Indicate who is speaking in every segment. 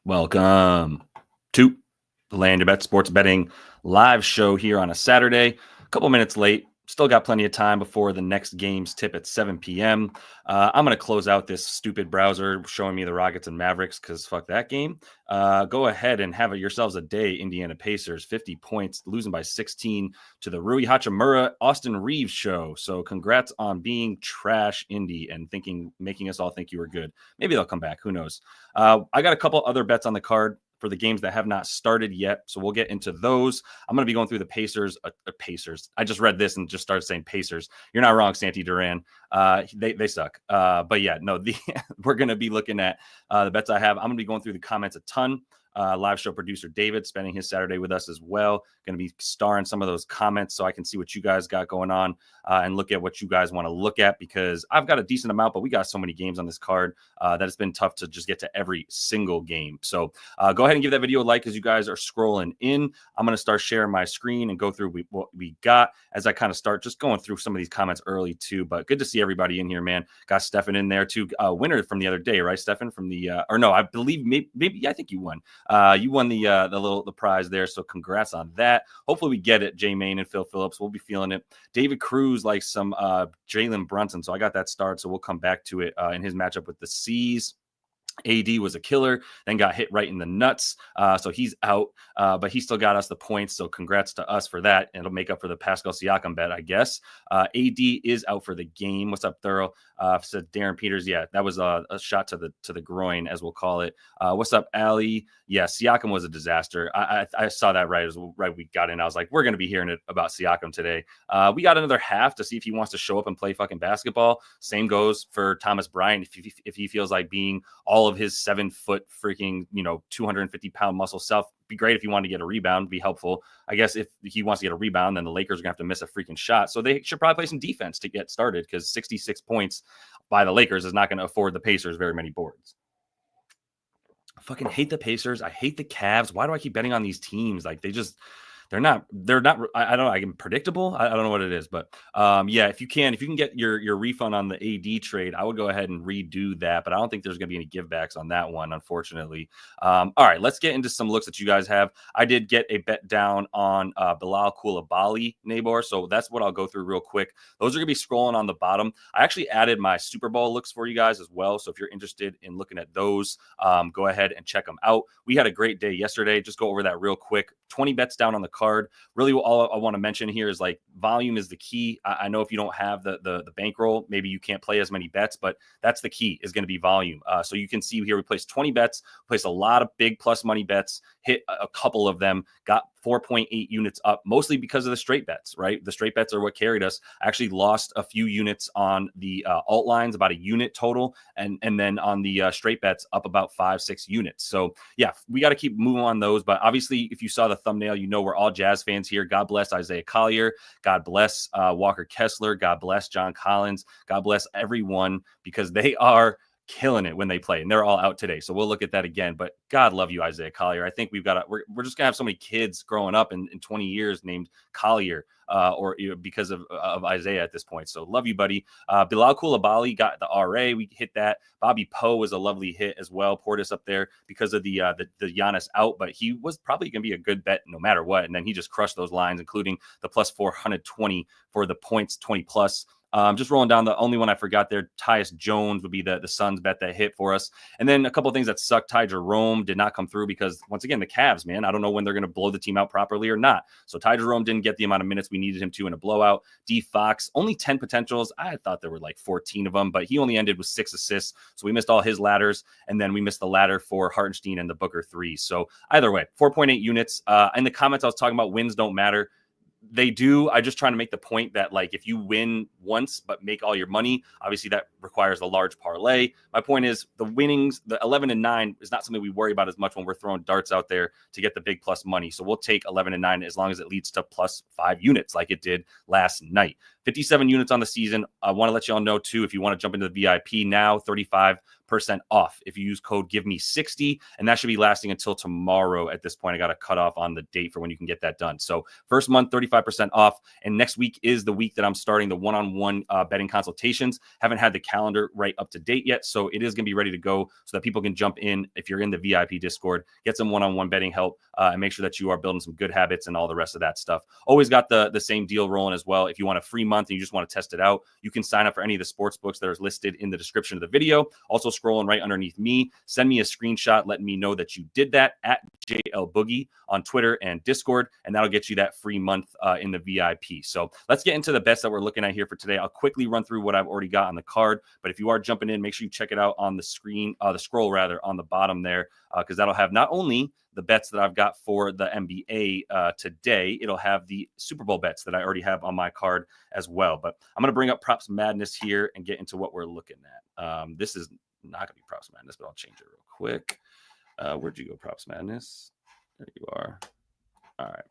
Speaker 1: Welcome to the Land Your Bet Sports Betting live show here on a Saturday. A couple minutes late. Still got plenty of time before the next game's tip at 7 p.m. I'm going to close out this stupid browser showing me the Rockets and Mavericks because fuck that game. Go ahead and have yourselves a day, Indiana Pacers. 50 points, losing by 16 to the Rui Hachimura, Austin Reeves show. So congrats on being trash, Indy, and making us all think you were good. Maybe they'll come back. Who knows? I got a couple other bets on the card for the games that have not started yet. So we'll get into those. I'm going to be going through the Pacers. Pacers. I just read this and just started saying Pacers. You're not wrong, Santi Duran. They suck. But yeah, no, we're going to be looking at the bets I have. I'm going to be going through the comments a ton. Live show producer David spending his Saturday with us as well. Going to be starring some of those comments so I can see what you guys got going on and look at what you guys want to look at, because I've got a decent amount, but we got so many games on this card that it's been tough to just get to every single game. So go ahead and give that video a like as you guys are scrolling in. I'm going to start sharing my screen and go through what we got as I kind of start just going through some of these comments early too. But good to see everybody in here, man. Got Stefan in there too. Winner from the other day, right, Stefan? From the or no, I believe maybe I think you won. You won the prize there, so congrats on that. Hopefully we get it, Jay Main and Phil Phillips. We'll be feeling it. David Cruz likes some Jalen Brunson, so I got that start, so we'll come back to it in his matchup with the C's. AD was a killer, then got hit right in the nuts. So he's out, but he still got us the points. So congrats to us for that. It'll make up for the Pascal Siakam bet, I guess. AD is out for the game. What's up, Thurl? Said Darren Peters. Yeah, that was a shot to the groin, as we'll call it. What's up, Ali? Yeah, Siakam was a disaster. I saw that right we got in. I was like, we're going to be hearing it about Siakam today. We got another half to see if he wants to show up and play fucking basketball. Same goes for Thomas Bryant. If he feels like being all of his 7-foot freaking 250-pound muscle self, be great if he wanted to get a rebound, be helpful. I guess if he wants to get a rebound, then the Lakers are gonna have to miss a freaking shot. So they should probably play some defense to get started, because 66 points by the Lakers is not going to afford the Pacers very many boards. I fucking hate the Pacers. I hate the Cavs. Why do I keep betting on these teams? Like they're not, I don't know. I'm predictable. I don't know what it is, but yeah, if you can get your refund on the AD trade, I would go ahead and redo that, but I don't think there's going to be any givebacks on that one, unfortunately. All right, let's get into some looks that you guys have. I did get a bet down on Bilal Coulibaly, Nabor, so that's what I'll go through real quick. Those are going to be scrolling on the bottom. I actually added my Super Bowl looks for you guys as well, so if you're interested in looking at those, go ahead and check them out. We had a great day yesterday. Just go over that real quick. 20 bets down on the card. Really, all I want to mention here is like volume is the key. I know if you don't have the bankroll, maybe you can't play as many bets, but that's the key, is going to be volume. So you can see here we placed 20 bets, placed a lot of big plus money bets, hit a couple of them, got 4.8 units up, mostly because of the straight bets, right? The straight bets are what carried us. I actually lost a few units on the alt lines, about a unit total, and then on the straight bets up about 5-6 units. So yeah, we got to keep moving on those. But obviously, if you saw the thumbnail, we're all Jazz fans here. God bless Isaiah Collier. God bless Walker Kessler. God bless John Collins. God bless everyone, because they are killing it when they play, and they're all out today. So we'll look at that again. But God love you, Isaiah Collier. I think we're just gonna have so many kids growing up in 20 years named Collier, because of Isaiah at this point. So love you, buddy. Bilal Coulibaly got the RA. We hit that. Bobby Poe was a lovely hit as well. Portis up there because of the Giannis out, but he was probably gonna be a good bet no matter what. And then he just crushed those lines, including the plus 420 for the points 20 plus. Just rolling down, the only one I forgot there, Tyus Jones would be the Suns bet that hit for us. And then a couple of things that sucked. Ty Jerome did not come through because, once again, the Cavs, man, I don't know when they're going to blow the team out properly or not. So Ty Jerome didn't get the amount of minutes we needed him to in a blowout. D Fox, only 10 potentials. I thought there were like 14 of them, but he only ended with 6 assists. So we missed all his ladders. And then we missed the ladder for Hartenstein and the Booker 3. So either way, 4.8 units. In the comments, I was talking about wins don't matter. They do. I just trying to make the point that, like, if you win once but make all your money, obviously that requires a large parlay. My point is the winnings, the 11-9 is not something we worry about as much when we're throwing darts out there to get the big plus money. So we'll take 11-9 as long as it leads to plus 5 units like it did last night. 57 units on the season. I want to let you all know too, if you want to jump into the VIP now, 35% off if you use code GIVEME60, and that should be lasting until tomorrow. At this point, I got a cutoff on the date for when you can get that done. So first month, 35% off, and next week is the week that I'm starting the one-on-one betting consultations. Haven't had the calendar right up to date yet, so it is going to be ready to go so that people can jump in if you're in the VIP Discord, get some one-on-one betting help, and make sure that you are building some good habits and all the rest of that stuff. Always got the same deal rolling as well. If you want a free month and you just want to test it out, you can sign up for any of the sports books that are listed in the description of the video. Also, scrolling right underneath me, send me a screenshot letting me know that you did that at JL Boogie on Twitter and Discord, and that'll get you that free month in the VIP. So let's get into the bets that we're looking at here for today. I'll quickly run through what I've already got on the card, but if you are jumping in, make sure you check it out on the screen, the scroll rather, on the bottom there, because that'll have not only the bets that I've got for the NBA today, it'll have the Super Bowl bets that I already have on my card as well. But I'm going to bring up Props Madness here and get into what we're looking at. This is not going to be Props Madness, but I'll change it real quick. Where'd you go, Props Madness? There you are. All right.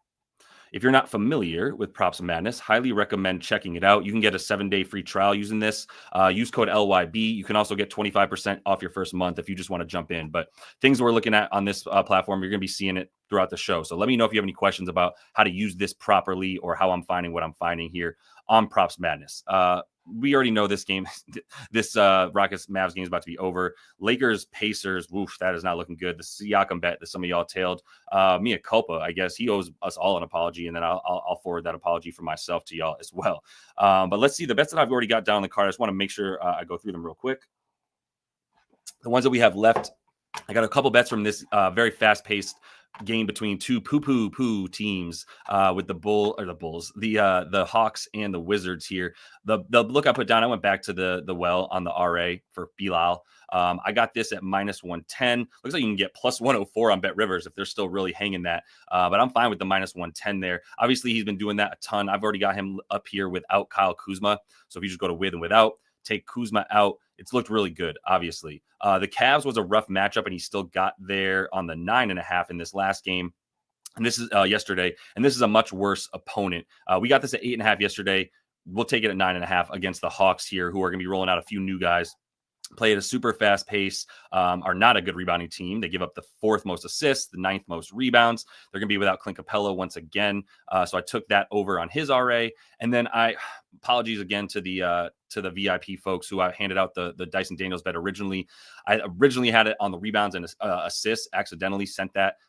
Speaker 1: If you're not familiar with Props Madness, highly recommend checking it out. You can get a 7-day free trial using this. Use code LYB. You can also get 25% off your first month if you just want to jump in. But things we're looking at on this platform, you're going to be seeing it throughout the show. So let me know if you have any questions about how to use this properly or how I'm finding what I'm finding here on Props Madness. We already know this game, this Rockets Mavs game is about to be over. Lakers Pacers, woof, that is not looking good. The Siakam bet that some of y'all tailed, mea culpa, I guess he owes us all an apology, and then I'll forward that apology for myself to y'all as well. But let's see the bets that I've already got down on the card. I just want to make sure I go through them real quick. The ones that we have left, I got a couple bets from this very fast-paced game between two poo teams with the Bulls, the Hawks and the Wizards here. The look I put down, I went back to the well on the RA for Bilal. I got this at -110. Looks like you can get +104 on Bet Rivers if they're still really hanging that. But I'm fine with the -110 there. Obviously, he's been doing that a ton. I've already got him up here without Kyle Kuzma. So if you just go to with and without, take Kuzma out, it's looked really good, obviously. The Cavs was a rough matchup, and he still got there on the 9.5 in this last game. And this is yesterday, and this is a much worse opponent. We got this at 8.5 yesterday. We'll take it at 9.5 against the Hawks here, who are going to be rolling out a few new guys. Play at a super fast pace, are not a good rebounding team. They give up the 4th most assists, the 9th most rebounds. They're going to be without Clint Capella once again. So I took that over on his RA. And then apologies again to the VIP folks who I handed out the Dyson Daniels bet originally. I originally had it on the rebounds and assists, accidentally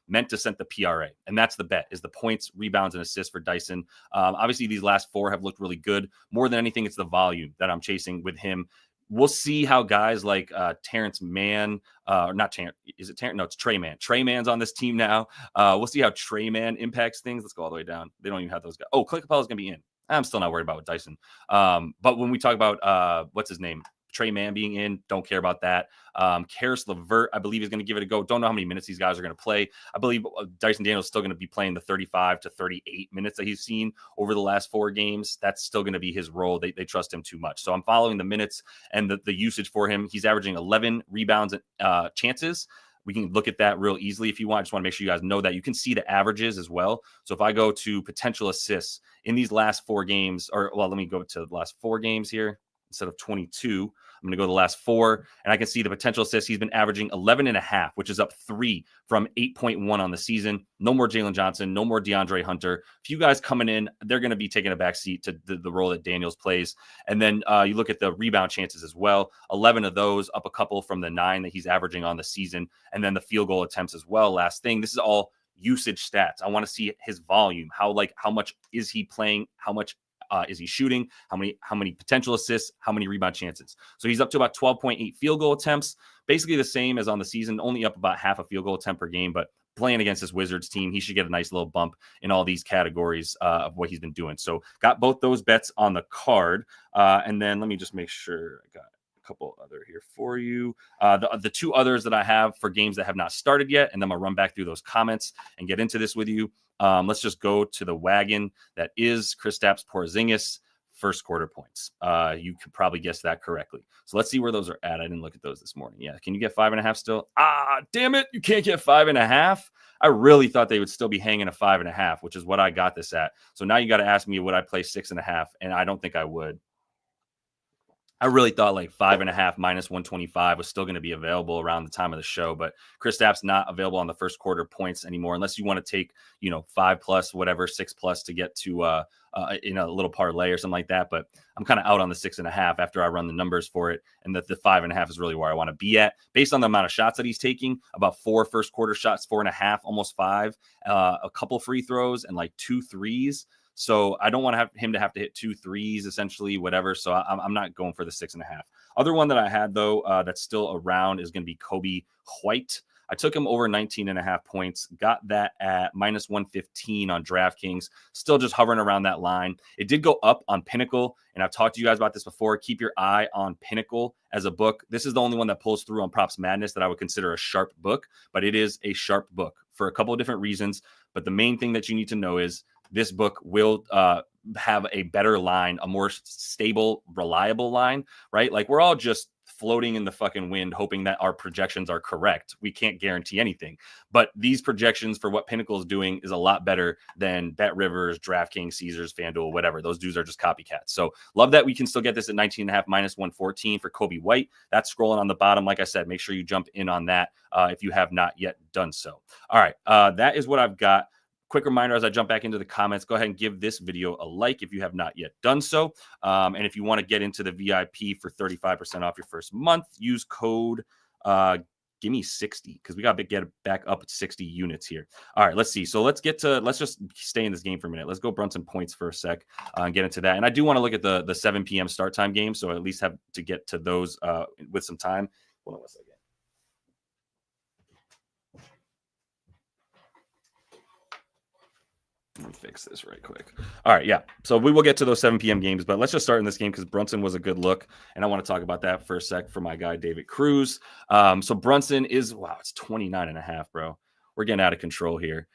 Speaker 1: meant to send the PRA. And that's the bet, is the points, rebounds, and assists for Dyson. Obviously, these last 4 have looked really good. More than anything, it's the volume that I'm chasing with him. We'll see how guys like Terrence Mann, or not Terrence, is it Terrence? No, it's Trey Mann. Trey Mann's on this team now. We'll see how Trey Mann impacts things. Let's go all the way down. They don't even have those guys. Oh, Clint Capella's going to be in. I'm still not worried about with Dyson. But when we talk about, what's his name? Trey Mann being in, don't care about that. Karis LeVert, I believe, is going to give it a go. Don't know how many minutes these guys are going to play. I believe Dyson Daniels is still going to be playing the 35 to 38 minutes that he's seen over the last 4 games. That's still going to be his role. They trust him too much. So I'm following the minutes and the usage for him. He's averaging 11 rebounds and chances. We can look at that real easily if you want. I just want to make sure you guys know that. You can see the averages as well. So if I go to potential assists in these last 4 games, let me go to the last 4 games here. Instead of 22, I'm going to go to the last 4, and I can see the potential assists. He's been averaging 11.5, which is up 3 from 8.1 on the season. No more Jalen Johnson, no more DeAndre Hunter. A few guys coming in, they're going to be taking a back seat to the role that Daniels plays. And then you look at the rebound chances as well. 11 of those, up a couple from the 9 that he's averaging on the season. And then the field goal attempts as well. Last thing, this is all usage stats. I want to see his volume. How much is he playing? How much is he shooting? How many potential assists? How many rebound chances? So he's up to about 12.8 field goal attempts, basically the same as on the season, only up about half a field goal attempt per game. But playing against this Wizards team, he should get a nice little bump in all these categories of what he's been doing. So got both those bets on the card. And then let me just make sure I got a couple other here for you. The 2 others that I have for games that have not started yet, and then I'll run back through those comments and get into this with you. Let's just go to the wagon that is Kristaps Porzingis first quarter points. You could probably guess that correctly. So let's see where those are at. I didn't look at those this morning. Yeah. Can you get 5.5 still? Damn it. You can't get 5.5. I really thought they would still be hanging a 5.5, which is what I got this at. So now you got to ask me, would I play 6.5? And I don't think I would. I really thought like 5.5 minus 125 was still going to be available around the time of the show, but Kristaps not available on the first quarter points anymore, unless you want to take, 5+, whatever, 6+ to get to in a little parlay or something like that. But I'm kind of out on the 6.5 after I run the numbers for it. And that the 5.5 is really where I want to be at based on the amount of shots that he's taking, about 4 first quarter shots, 4.5, almost 5, a couple free throws and like 2 threes. So I don't want to have him to hit 2 threes, essentially, whatever. So I'm not going for the 6.5. Other one that I had, though, that's still around is going to be Kobe White. I took him over 19.5 points, got that at minus 115 on DraftKings, still just hovering around that line. It did go up on Pinnacle, and I've talked to you guys about this before. Keep your eye on Pinnacle as a book. This is the only one that pulls through on Props Madness that I would consider a sharp book, but it is a sharp book for a couple of different reasons. But the main thing that you need to know is this book will have a better line, a more stable, reliable line, right? Like we're all just floating in the fucking wind, hoping that our projections are correct. We can't guarantee anything, but these projections for what Pinnacle is doing is a lot better than Bet Rivers, DraftKings, Caesars, FanDuel, whatever. Those dudes are just copycats. So love that we can still get this at 19.5 minus 114 for Kobe White. That's scrolling on the bottom. Like I said, make sure you jump in on that if you have not yet done so. All right, that is what I've got. Quick reminder as I jump back into the comments, go ahead and give this video a like if you have not yet done so. And if you want to get into the VIP for 35% off your first month, use code give me 60 because we got to get it back up at 60 units here. All right, let's see. So let's just stay in this game for a minute. Let's go Brunson points for a sec and get into that. And I do want to look at the 7 p.m. start time game. So I at least have to get to those with some time. Hold on one second. Let me fix this right quick. All right, yeah. So we will get to those 7 p.m. games, but let's just start in this game because Brunson was a good look, and I want to talk about that for a sec for my guy David Cruz. So Brunson is it's 29.5, bro. We're getting out of control here.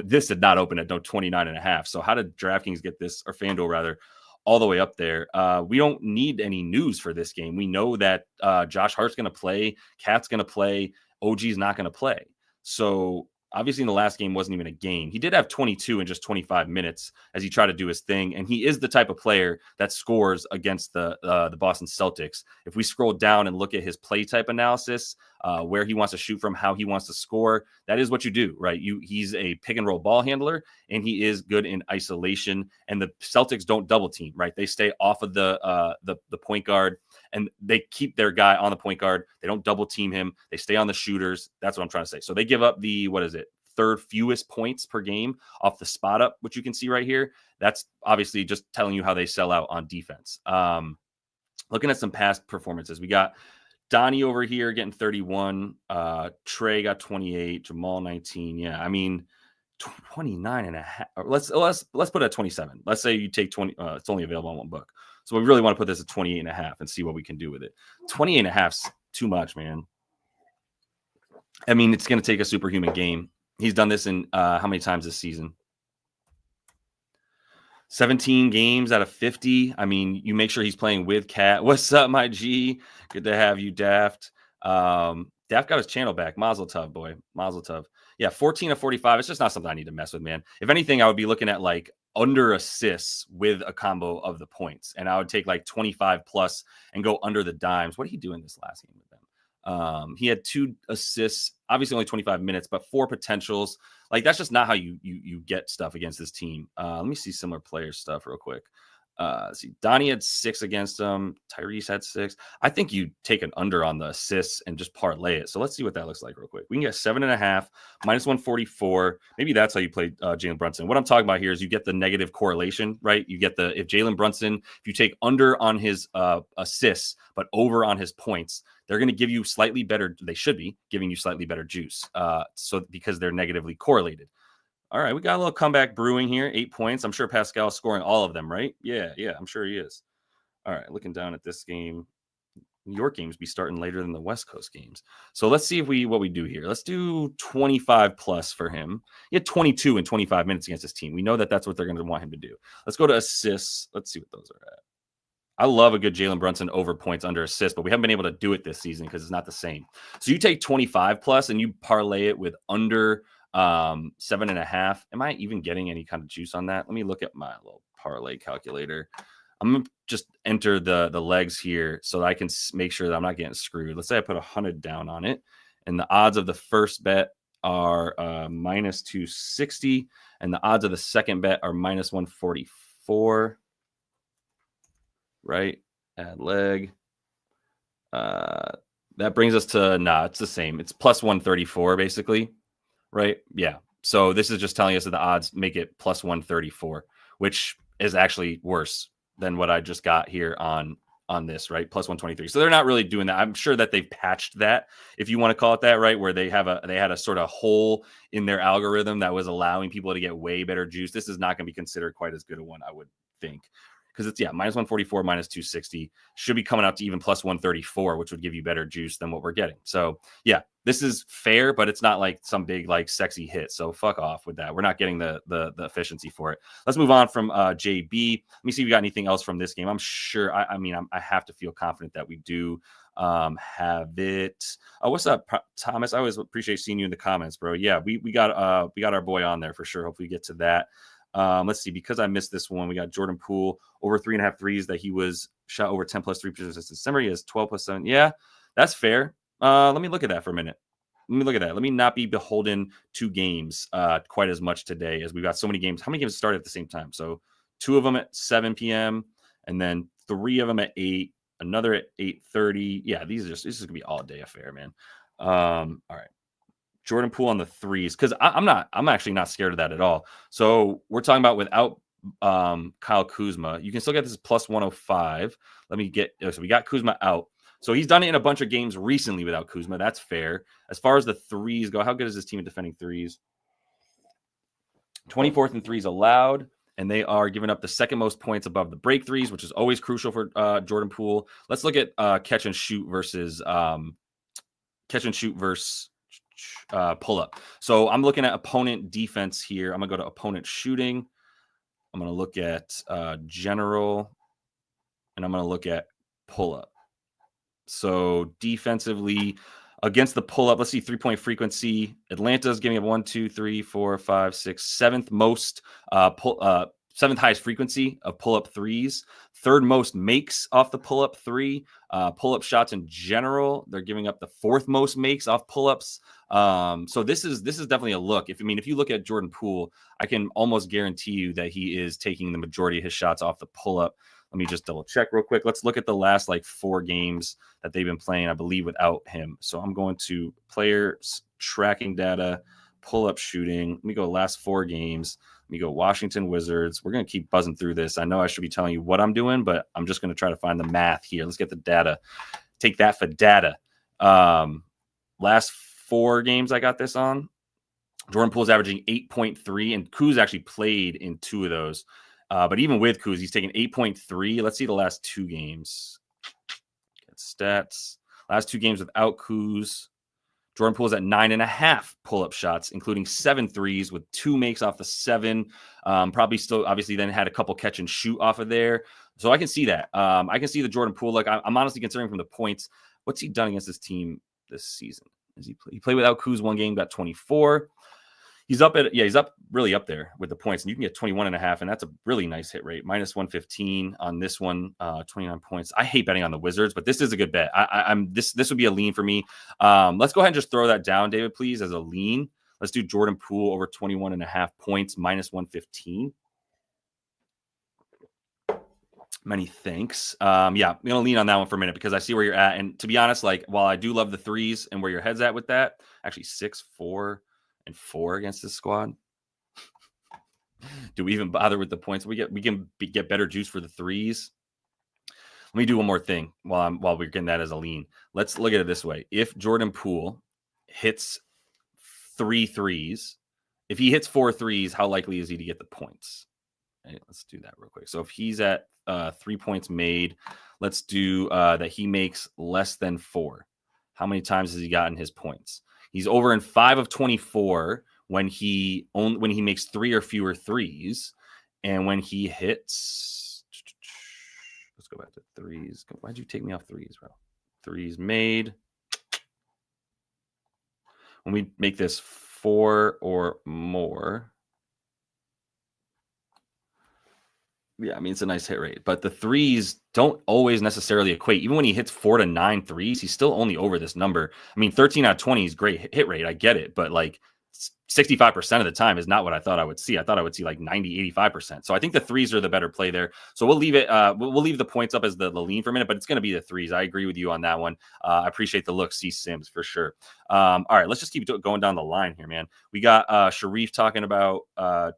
Speaker 1: This did not open at no 29.5. So how did DraftKings get this, or FanDuel rather, all the way up there? We don't need any news for this game. We know that Josh Hart's going to play, Cat's going to play, OG's not going to play. So obviously, in the last game wasn't even a game. He did have 22 in just 25 minutes as he tried to do his thing, and he is the type of player that scores against the Boston Celtics. If we scroll down and look at his play type analysis, where he wants to shoot from, how he wants to score, that is what you do, right? He's a pick and roll ball handler, and he is good in isolation. And the Celtics don't double team, right? They stay off of the point guard, and they keep their guy on the point guard. They don't double team him. They stay on the shooters. That's what I'm trying to say. So they give up the, third fewest points per game off the spot up, which you can see right here. That's obviously just telling you how they sell out on defense. Looking at some past performances, we got Donnie over here getting 31. Trey got 28. Jamal 19. Yeah, I mean, 29.5. Let's put it at 27. Let's say you take 20. It's only available on one book. So we really want to put this at 28.5 and see what we can do with it. 28.5 is too much, man. I mean, it's going to take a superhuman game. He's done this in how many times this season? 17 games out of 50. I mean, you make sure he's playing with Cat. What's up, my G? Good to have you, Daft. Daft got his channel back. Mazel tov, boy. Mazel tov. Yeah, 14 of 45. It's just not something I need to mess with, man. If anything, I would be looking at like under assists with a combo of the points. And I would take like 25 plus and go under the dimes. What did he do in this last game with them? He had 2 assists, obviously only 25 minutes, but 4 potentials. Like, that's just not how you get stuff against this team. Let me see similar player stuff real quick. See, Donnie had 6 against him. Tyrese had 6. I think you take an under on the assists and just parlay it. So let's see what that looks like real quick. We can get 7.5 minus 144. Maybe that's how you play Jalen Brunson. What I'm talking about here is you get the negative correlation, right? You get if Jalen Brunson, if you take under on his assists, but over on his points, they're going to give you slightly better. They should be giving you slightly better juice. So because they're negatively correlated. All right, we got a little comeback brewing here. 8 points. I'm sure Pascal's scoring all of them, right? Yeah, I'm sure he is. All right, looking down at this game. New York games be starting later than the West Coast games. So let's see what we do here. Let's do 25 plus for him. He had 22 in 25 minutes against this team. We know that that's what they're going to want him to do. Let's go to assists. Let's see what those are at. I love a good Jalen Brunson over points under assist, but we haven't been able to do it this season because it's not the same. So you take 25 plus and you parlay it with under 7.5. Am I even getting any kind of juice on that? Let me look at my little parlay calculator. I'm going to just enter the legs here so that I can make sure that I'm not getting screwed. Let's say I put 100 down on it, and the odds of the first bet are minus 260, and the odds of the second bet are minus 144. Right? Add leg. That brings us to, it's the same. It's plus 134, basically. Right? Yeah. So this is just telling us that the odds make it plus 134, which is actually worse than what I just got here on this, right? Plus 123. So they're not really doing that. I'm sure that they've patched that, if you want to call it that, right? Where they had a sort of hole in their algorithm that was allowing people to get way better juice. This is not going to be considered quite as good a one, I would think. Because it's, minus 144, minus 260 should be coming out to even plus 134, which would give you better juice than what we're getting. So yeah, this is fair, but it's not like some big, like sexy hit. So fuck off with that. We're not getting the efficiency for it. Let's move on from JB. Let me see if we got anything else from this game. I'm sure, I have to feel confident that we do have it. What's up, Thomas? I always appreciate seeing you in the comments, bro. Yeah, we got our boy on there for sure. Hopefully we get to that. Let's see, because I missed this one, we got Jordan Poole over 3.5 threes that he was shot over 10 plus 3 possessions in December. He has 12 plus 7. Yeah, that's fair. Let me look at that for a minute. Let me not be beholden to games quite as much today as we've got so many games. How many games started at the same time? So 2 of them at 7 p.m. and then 3 of them at 8, another at 8:30. Yeah, this is gonna be all day affair, man. All right. Jordan Poole on the threes, because I'm actually not scared of that at all. So we're talking about without Kyle Kuzma, you can still get this plus 105. So we got Kuzma out. So he's done it in a bunch of games recently without Kuzma. That's fair. As far as the threes go, how good is this team at defending threes? 24th in threes allowed, and they are giving up the second most points above the break threes, which is always crucial for Jordan Poole. Let's look at catch and shoot versus pull up. So I'm looking at opponent defense here. I'm gonna go to opponent shooting. I'm gonna look at general, and I'm gonna look at pull up. So defensively against the pull up, let's see 3-point frequency. Atlanta's giving up 1, 2, 3, 4, 5, 6, seventh most seventh highest frequency of pull-up threes, third most makes off the pull-up three. Pull-up shots in general, they're giving up the fourth most makes off pull-ups. So this is definitely a look. If you look at Jordan Poole, I can almost guarantee you that he is taking the majority of his shots off the pull-up. Let me just double check real quick. Let's look at the last 4 games that they've been playing, I believe, without him. So I'm going to players tracking data, pull-up shooting. Let me go last 4 games. Let me go Washington Wizards. We're going to keep buzzing through this. I know I should be telling you what I'm doing, but I'm just going to try to find the math here. Let's get the data. Take that for data. Last 4 games I got this on. Jordan Poole's averaging 8.3, and Kuz actually played in 2 of those. But even with Kuz, he's taking 8.3. Let's see the last 2 games. Get stats. Last 2 games without Kuz. Jordan Poole's at 9.5 pull-up shots, including 7 threes with 2 makes off the 7. Probably still, obviously, then had a couple catch and shoot off of there. So I can see that. I can see the Jordan Poole. I'm honestly considering from the points, what's he done against this team this season? He played without Kuz 1 game, got 24. He's up really up there with the points, and you can get 21.5, and that's a really nice hit rate. Minus 115 on this one, 29 points. I hate betting on the Wizards, but this is a good bet. This would be a lean for me. Let's go ahead and just throw that down, David, please, as a lean. Let's do Jordan Poole over 21.5 points, minus 115. Many thanks. I'm gonna lean on that one for a minute because I see where you're at, and to be honest, while I do love the threes and where your head's at with that, actually 6, 4. And 4 against this squad. Do we even bother with the points? We can get better juice for the threes. Let me do one more thing while we're getting that as a lean. Let's look at it this way. If Jordan Poole hits 3 threes, if he hits 4 threes, how likely is he to get the points? Right, let's do that real quick. So if he's at 3 points made, let's do that he makes less than 4. How many times has he gotten his points? He's over in 5 of 24 when he makes 3 or fewer threes, and when he hits, let's go back to threes. Why'd you take me off threes, bro? Threes made. When we make this 4 or more. Yeah, I mean, it's a nice hit rate, but the threes don't always necessarily equate. Even when he hits 4 to 9 threes, he's still only over this number. I mean, 13 out of 20 is great hit rate. I get it, but like 65% of the time is not what I thought I would see. I thought I would see like 90, 85%. So I think the threes are the better play there. So we'll leave it. We'll leave the points up as the lean for a minute, but it's going to be the threes. I agree with you on that one. I appreciate the look, C Sims, for sure. All right, let's just keep going down the line here, man. We got Sharif talking about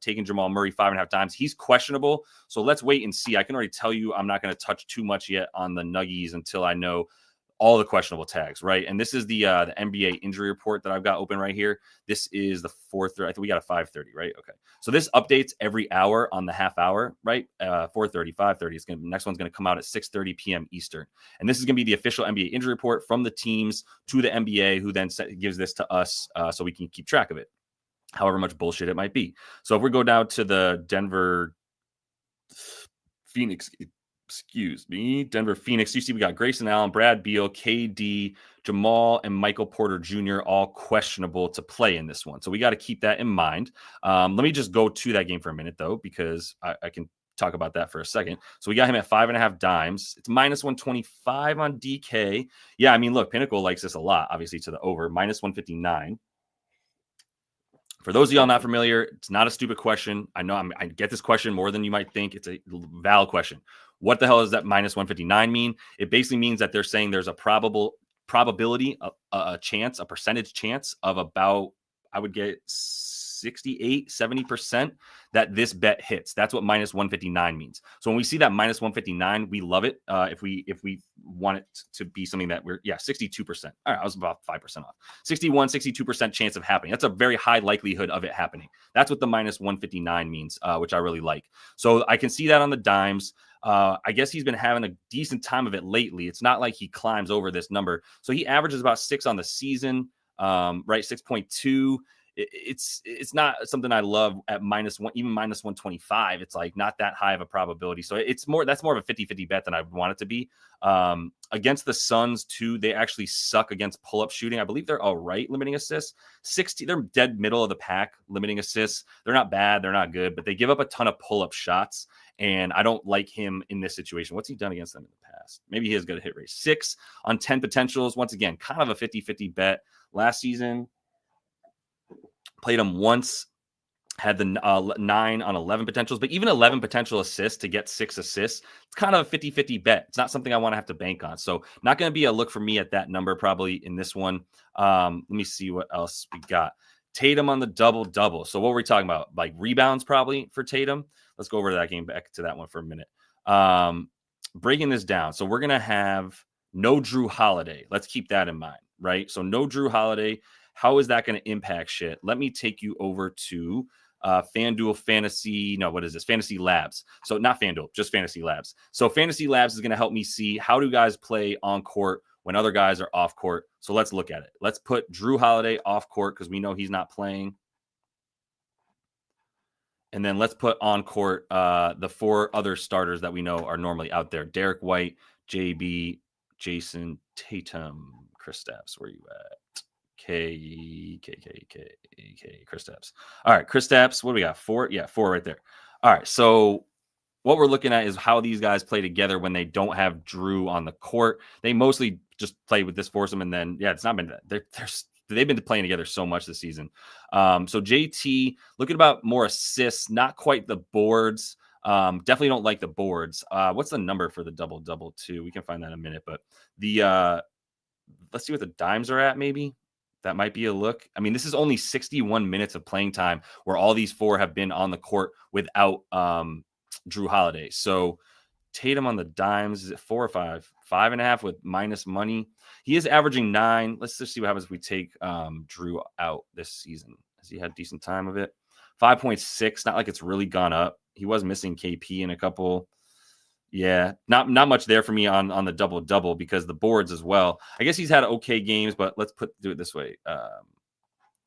Speaker 1: taking Jamal Murray 5.5 times. He's questionable, so let's wait and see. I can already tell you I'm not going to touch too much yet on the Nuggies until I know all the questionable tags, right? And this is the NBA injury report that I've got open right here. This is the 4:30. I think we got a 5:30, right? Okay. So this updates every hour on the half hour, right? 4:30, 5:30. The next one's going to come out at 6:30 p.m. Eastern. And this is going to be the official NBA injury report from the teams to the NBA, who then gives this to us so we can keep track of it, however much bullshit it might be. So if we go down to the Denver Phoenix Denver Phoenix. You see, we got Grayson Allen, Brad Beal, KD, Jamal, and Michael Porter Jr. all questionable to play in this one. So we got to keep that in mind. Let me just go to that game for a minute, though, because I can talk about that for a second. So we got him at 5.5 dimes. It's minus 125 on DK. Yeah, I mean, look, Pinnacle likes this a lot, obviously, to the over. Minus 159. For those of y'all not familiar, it's not a stupid question. I know I get this question more than you might think. It's a valid question. What the hell does that minus 159 mean? It basically means that they're saying there's a probability, a percentage chance of about, I would get 68, 70% that this bet hits. That's what minus 159 means. So when we see that minus 159, we love it. If we want it to be something that 62%. All right, I was about 5% off. 61, 62% chance of happening. That's a very high likelihood of it happening. That's what the minus 159 means, which I really like. So I can see that on the dimes. I guess he's been having a decent time of it lately. It's not like he climbs over this number. So he averages about 6 on the season, right? 6.2. It's not something I love at minus 1, even minus 125. It's like not that high of a probability. So that's more of a 50-50 bet than I would want it to be. Against the Suns too, they actually suck against pull-up shooting. I believe they're all right limiting assists. 60, they're dead middle of the pack limiting assists. They're not bad, they're not good, but they give up a ton of pull-up shots. And I don't like him in this situation. What's he done against them in the past? Maybe he has good hit rate. 6 on 10 potentials. Once again, kind of a 50-50 bet. Last season, played him once, had the 9 on 11 potentials, but even 11 potential assists to get 6 assists, it's kind of a 50-50 bet. It's not something I want to have to bank on. So not going to be a look for me at that number probably in this one. Let me see what else we got. Tatum on the double-double. So what were we talking about? Like rebounds probably for Tatum. Let's go over to that game, back to that one for a minute. Breaking this down. So we're going to have no Drew Holiday. Let's keep that in mind, right? So no Drew Holiday. How is that going to impact shit? Let me take you over to FanDuel Fantasy. No, what is this? Fantasy Labs. So not FanDuel, just Fantasy Labs. So Fantasy Labs is going to help me see how do guys play on court when other guys are off court. So let's look at it. Let's put Drew Holiday off court because we know he's not playing. And then let's put on court the 4 other starters that we know are normally out there. Derek White, JB, Jason Tatum, Kristaps. Where are you at? Kristaps. All right, Kristaps. What do we got? 4? Yeah, 4 right there. All right, so what we're looking at is how these guys play together when they don't have Drew on the court. They mostly just play with this foursome, and then it's not been they've been playing together so much this season. So JT, looking about more assists, not quite the boards. Definitely don't like the boards. What's the number for the double-double too? We can find that in a minute, but let's see what the dimes are at. Maybe that might be a look. I mean, this is only 61 minutes of playing time where all these 4 have been on the court without Drew Holiday. So Tatum on the dimes, is it 4 or 5? 5.5 with minus money. He is averaging 9. Let's just see what happens if we take Drew out this season. Has he had a decent time of it? 5.6. Not like it's really gone up. He was missing KP in a couple. Yeah, not much there for me on the double-double because the boards as well. I guess he's had okay games, but let's do it this way.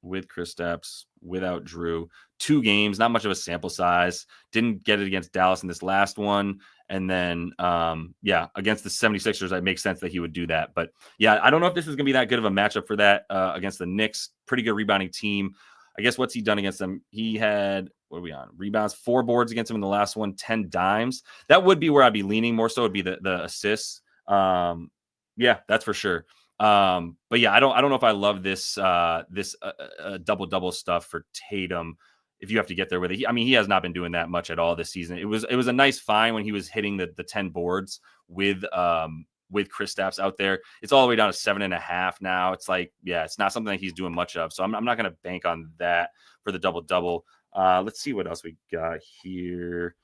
Speaker 1: with Kristaps, without Drew. 2 games, not much of a sample size. Didn't get it against Dallas in this last one. And then, against the 76ers, it makes sense that he would do that. But yeah, I don't know if this is going to be that good of a matchup for that against the Knicks. Pretty good rebounding team. I guess what's he done against them? He had, what are we on? Rebounds, 4 boards against him in the last one, 10 dimes. That would be where I'd be leaning more so. It'd be the assists. Yeah, that's for sure. But yeah, I don't know if I love this double stuff for Tatum. If you have to get there with it, he has not been doing that much at all this season. It was a nice find when he was hitting the 10 boards with Kristaps out there. It's all the way down to 7.5 now. It's like, yeah, it's not something that he's doing much of. So I'm not going to bank on that for the double. Let's see what else we got here.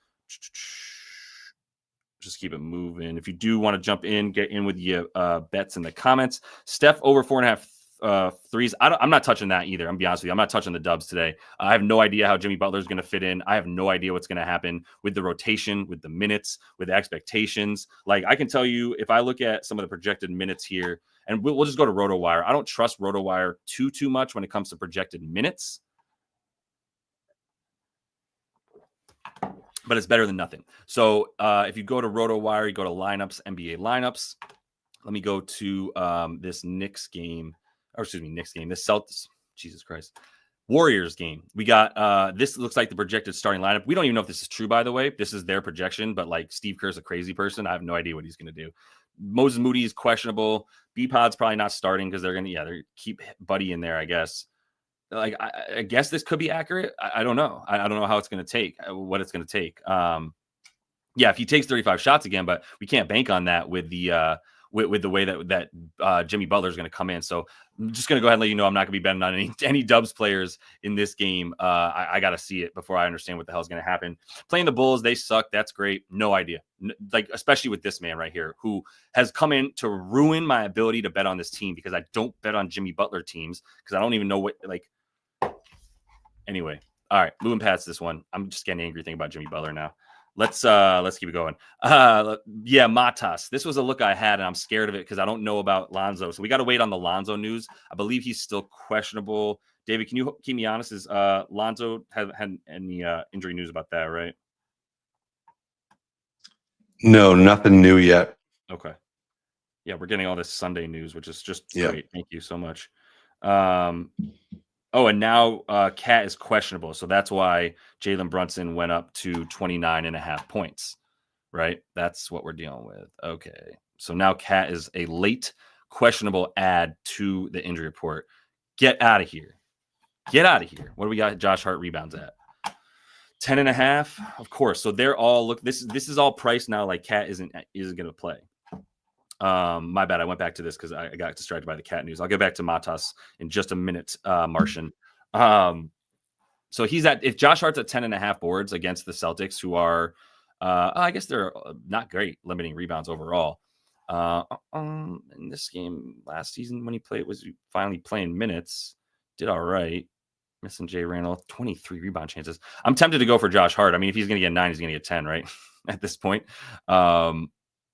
Speaker 1: Just keep it moving. If you do want to jump in, get in with your bets in the comments. Steph over 4.5 threes. I'm not touching that either. I'm gonna be honest with you. I'm not touching the dubs today. I have no idea how Jimmy Butler is going to fit in. I have no idea what's going to happen with the rotation, with the minutes, with the expectations. Like, I can tell you, if I look at some of the projected minutes here, and we'll just go to RotoWire. I don't trust RotoWire too much when it comes to projected minutes, but it's better than nothing. So if you go to RotoWire, you go to lineups, NBA lineups. Let me go to this Knicks game. This Celtics, Jesus Christ, Warriors game. We got this looks like the projected starting lineup. We don't even know if this is true, by the way. This is their projection, but like, Steve Kerr's a crazy person. I have no idea what he's going to do. Moses Moody is questionable. B-Pod's probably not starting because they're going to they keep Buddy in there, I guess. Like, I guess this could be accurate. I don't know. I don't know how it's going to take, what it's going to take. If he takes 35 shots again, but we can't bank on that with the with the way that Jimmy Butler is going to come in. So I'm just going to go ahead and let you know I'm not going to be betting on any Dubs players in this game. I got to see it before I understand what the hell is going to happen. Playing the Bulls, they suck. That's great. No idea. Like, especially with this man right here, who has come in to ruin my ability to bet on this team, because I don't bet on Jimmy Butler teams because I don't even know what, like. Anyway, all right, moving past this one. I'm just getting angry thinking about Jimmy Butler now. Let's keep it going. Matas. This was a look I had, and I'm scared of it because I don't know about Lonzo. So we got to wait on the Lonzo news. I believe he's still questionable. David, can you keep me honest? Is Lonzo had any injury news about that, right?
Speaker 2: No, nothing new yet.
Speaker 1: Okay. Yeah, we're getting all this Sunday news, which is just great. Thank you so much. And now Cat is questionable. So that's why Jalen Brunson went up to 29.5 points, right? That's what we're dealing with. Okay. So now Cat is a late questionable add to the injury report. Get out of here. Get out of here. What do we got Josh Hart rebounds at? 10.5? Of course. So they're all, look, this is all priced now like Cat isn't going to play. My bad. I went back to this because I got distracted by the Cat news. I'll get back to Matas in just a minute, Martian. So he's if Josh Hart's at 10.5 boards against the Celtics, who are, I guess they're not great limiting rebounds overall. In this game last season when he was finally playing minutes, did all right. Missing Jay Randall, 23 rebound chances. I'm tempted to go for Josh Hart. I mean, if he's going to get 9, he's going to get 10, right? At this point.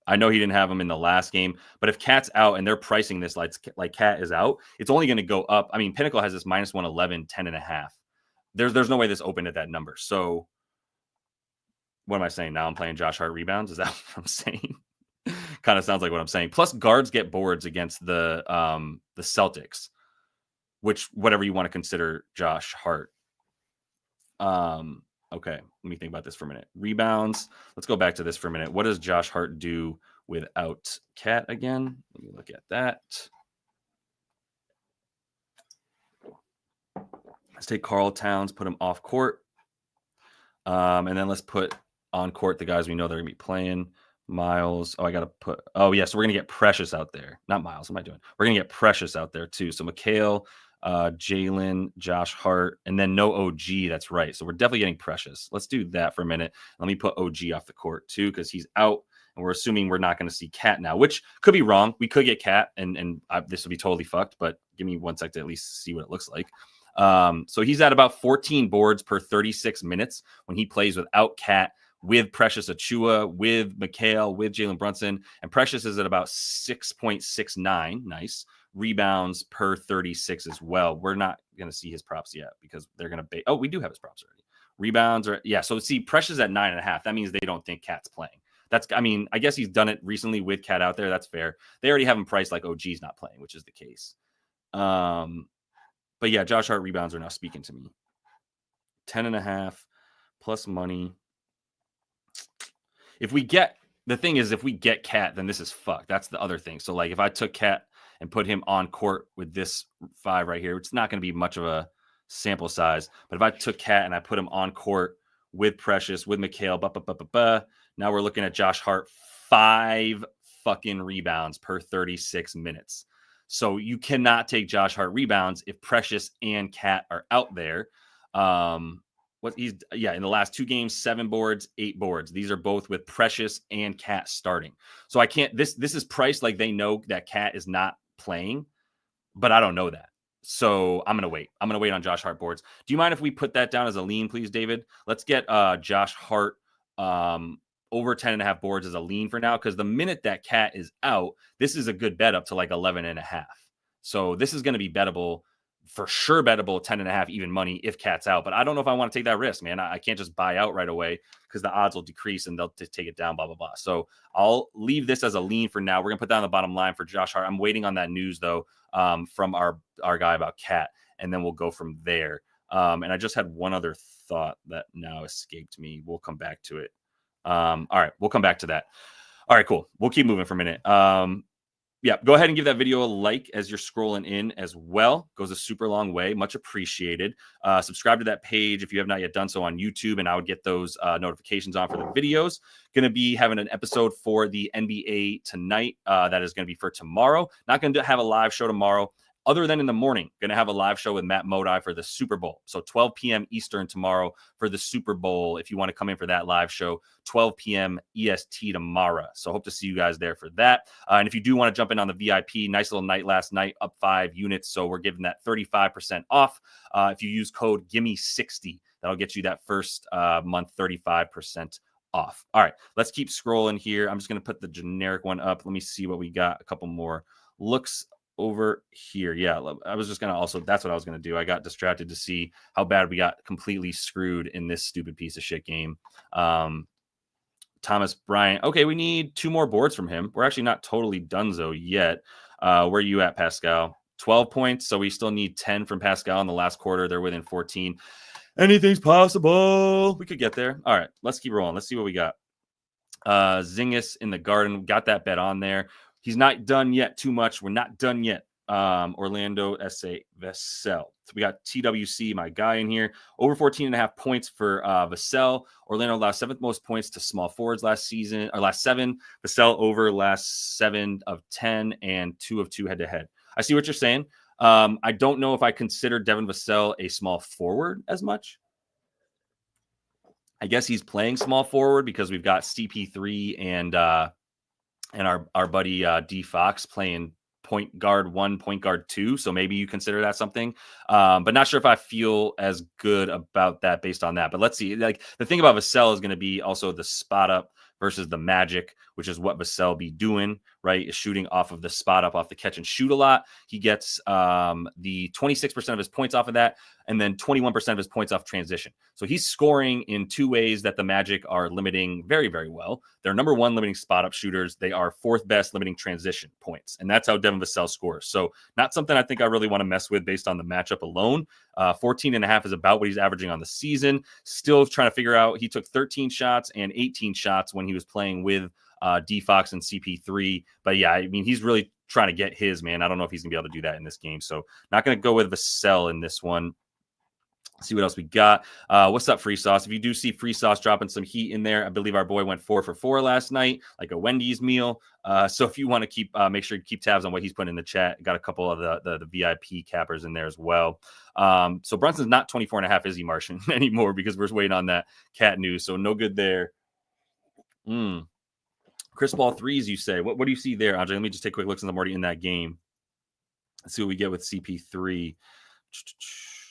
Speaker 1: I know he didn't have him in the last game, but if Cat's out and they're pricing this like Cat is out, it's only going to go up. I mean, Pinnacle has this -111, 10.5. There's no way this opened at that number. So what am I saying? Now I'm playing Josh Hart rebounds. Is that what I'm saying? Kind of sounds like what I'm saying. Plus, guards get boards against the Celtics, which whatever you want to consider Josh Hart. Okay, let me think about this for a minute. Rebounds. Let's go back to this for a minute. What does Josh Hart do without Cat again? Let me look at that. Let's take Karl Towns, put him off court. And then let's put on court the guys we know they're going to be playing. Miles. So we're going to get Precious out there. Not Miles. What am I doing? We're going to get Precious out there too. So Mikhail, Jalen, Josh Hart, and then no OG. That's right. So we're definitely getting Precious. Let's do that for a minute. Let me put OG off the court too, because he's out, and we're assuming we're not going to see Cat now, which could be wrong. We could get Cat, and this would be totally fucked. But give me 1 sec to at least see what it looks like. So he's at about 14 boards per 36 minutes when he plays without Cat, with Precious Achua, with Mikhail, with Jalen Brunson, and Precious is at about 6.69. Nice. rebounds per 36 as well. We're not going to see his props yet because they're going to we do have his props already. Rebounds are, yeah. So see, Precious at 9.5. That means they don't think Cat's playing. I guess he's done it recently with Cat out there. That's fair. They already have him priced like OG's not playing, which is the case. But yeah, Josh Hart rebounds are now speaking to me. 10.5 plus money. If we get Cat, then this is fucked. That's the other thing. So like if I took Cat and put him on court with this 5 right here, it's not going to be much of a sample size. But if I took Cat and I put him on court with Precious, with Mikhail, now we're looking at Josh Hart 5 fucking rebounds per 36 minutes. So you cannot take Josh Hart rebounds if Precious and Cat are out there. In the last 2 games, 7 boards, 8 boards. These are both with Precious and Cat starting. So I can't. This is priced like they know that Cat is not playing, but I don't know that. So I'm gonna wait. I'm gonna wait on Josh Hart boards. Do you mind if we put that down as a lean, please, David? Let's get Josh Hart over 10.5 boards as a lean for now, because the minute that Cat is out, this is a good bet up to like 11.5. So this is going to be bettable. For sure, bettable 10.5 even money if Cat's out. But I don't know if I want to take that risk, man. I can't just buy out right away because the odds will decrease and they'll take it down, blah, blah, blah. So I'll leave this as a lean for now. We're going to put down the bottom line for Josh Hart. I'm waiting on that news, though, from our guy about Cat, and then we'll go from there. And I just had one other thought that now escaped me. We'll come back to it. All right, we'll come back to that. All right, cool. We'll keep moving for a minute. Yeah, go ahead and give that video a like as you're scrolling in as well. Goes a super long way. Much appreciated. Subscribe to that page if you have not yet done so on YouTube, and I would get those notifications on for the videos. Going to be having an episode for the NBA tonight. That is going to be for tomorrow. Not going to have a live show tomorrow. Other than in the morning, going to have a live show with Matt Modi for the Super Bowl. So 12 p.m. Eastern tomorrow for the Super Bowl. If you want to come in for that live show, 12 p.m. EST tomorrow. So hope to see you guys there for that. And if you do want to jump in on the VIP, nice little night last night, up 5 units. So we're giving that 35% off. If you use code GIMME60, that'll get you that first month 35% off. All right, let's keep scrolling here. I'm just going to put the generic one up. Let me see what we got. A couple more looks over here. Yeah, I was just going to also, that's what I was going to do. I got distracted to see how bad we got completely screwed in this stupid piece of shit game. Thomas Bryant. Okay, we need 2 more boards from him. We're actually not totally donezo yet. Where are you at, Pascal? 12 points. So we still need 10 from Pascal in the last quarter. They're within 14. Anything's possible. We could get there. All right, let's keep rolling. Let's see what we got. Zingis in the Garden. Got that bet on there. He's not done yet too much. We're not done yet. Orlando S.A. Vassell. So we got TWC, my guy in here. Over 14.5 points for Vassell. Orlando allowed 7th most points to small forwards last 7. Vassell over last 7 of 10 and 2 of 2 head-to-head. I see what you're saying. I don't know if I consider Devin Vassell a small forward as much. I guess he's playing small forward because we've got CP3 and our buddy D Fox playing point guard 1, point guard 2. So maybe you consider that something, but not sure if I feel as good about that based on that. But let's see. Like the thing about Vassell is going to be also the spot up versus the magic, which is what Vassell be doing, right? Is shooting off of the spot up, off the catch and shoot a lot. He gets the 26% of his points off of that, and then 21% of his points off transition. So he's scoring in 2 ways that the Magic are limiting very, very well. They're number 1 limiting spot up shooters. They are 4th best limiting transition points. And that's how Devin Vassell scores. So not something I think I really want to mess with based on the matchup alone. 14.5 is about what he's averaging on the season. Still trying to figure out, he took 13 shots and 18 shots when he was playing with D Fox and CP3. But yeah, I mean, he's really trying to get his, man. I don't know if he's gonna be able to do that in this game. So not going to go with Vassell in this one. See what else we got. What's up, Free Sauce? If you do see Free Sauce dropping some heat in there, I believe our boy went 4 for 4 last night, like a Wendy's meal. So if you want to keep, make sure you keep tabs on what he's putting in the chat. Got a couple of the VIP cappers in there as well. So Brunson's not 24.5, is he, Martian, anymore, because we're waiting on that cat news. So no good there. Chris Paul threes, you say. What do you see there, Andre? Let me just take a quick look since I'm already in that game. Let's see what we get with CP3.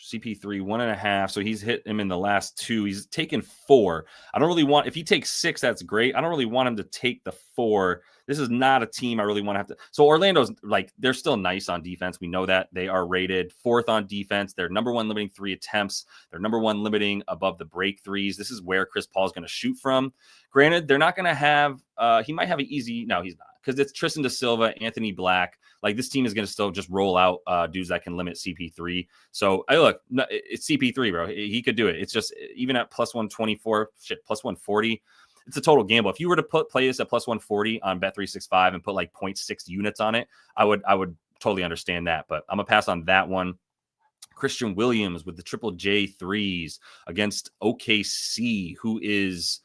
Speaker 1: CP3 1.5. So he's hit him in the last 2. He's taken 4. I don't really want, if he takes 6, that's great. I don't really want him to take the 4. This is not a team I really want to have to. So Orlando's like, they're still nice on defense. We know that they are rated 4th on defense. They're number 1 limiting 3 attempts. They're number 1 limiting above the break 3s. This is where Chris Paul is going to shoot from. Granted, they're not going to have, he might have an easy, no, he's not. Because it's Tristan Da Silva, Anthony Black. Like, this team is going to still just roll out dudes that can lit CP3. So, look, it's CP3, bro. He could do it. It's just, even at plus 124, plus 140, it's a total gamble. If you were to play this at plus 140 on Bet365 and put like 0.6 units on it, I would totally understand that. But I'm going to pass on that one. Christian Williams with the triple J threes against OKC, who is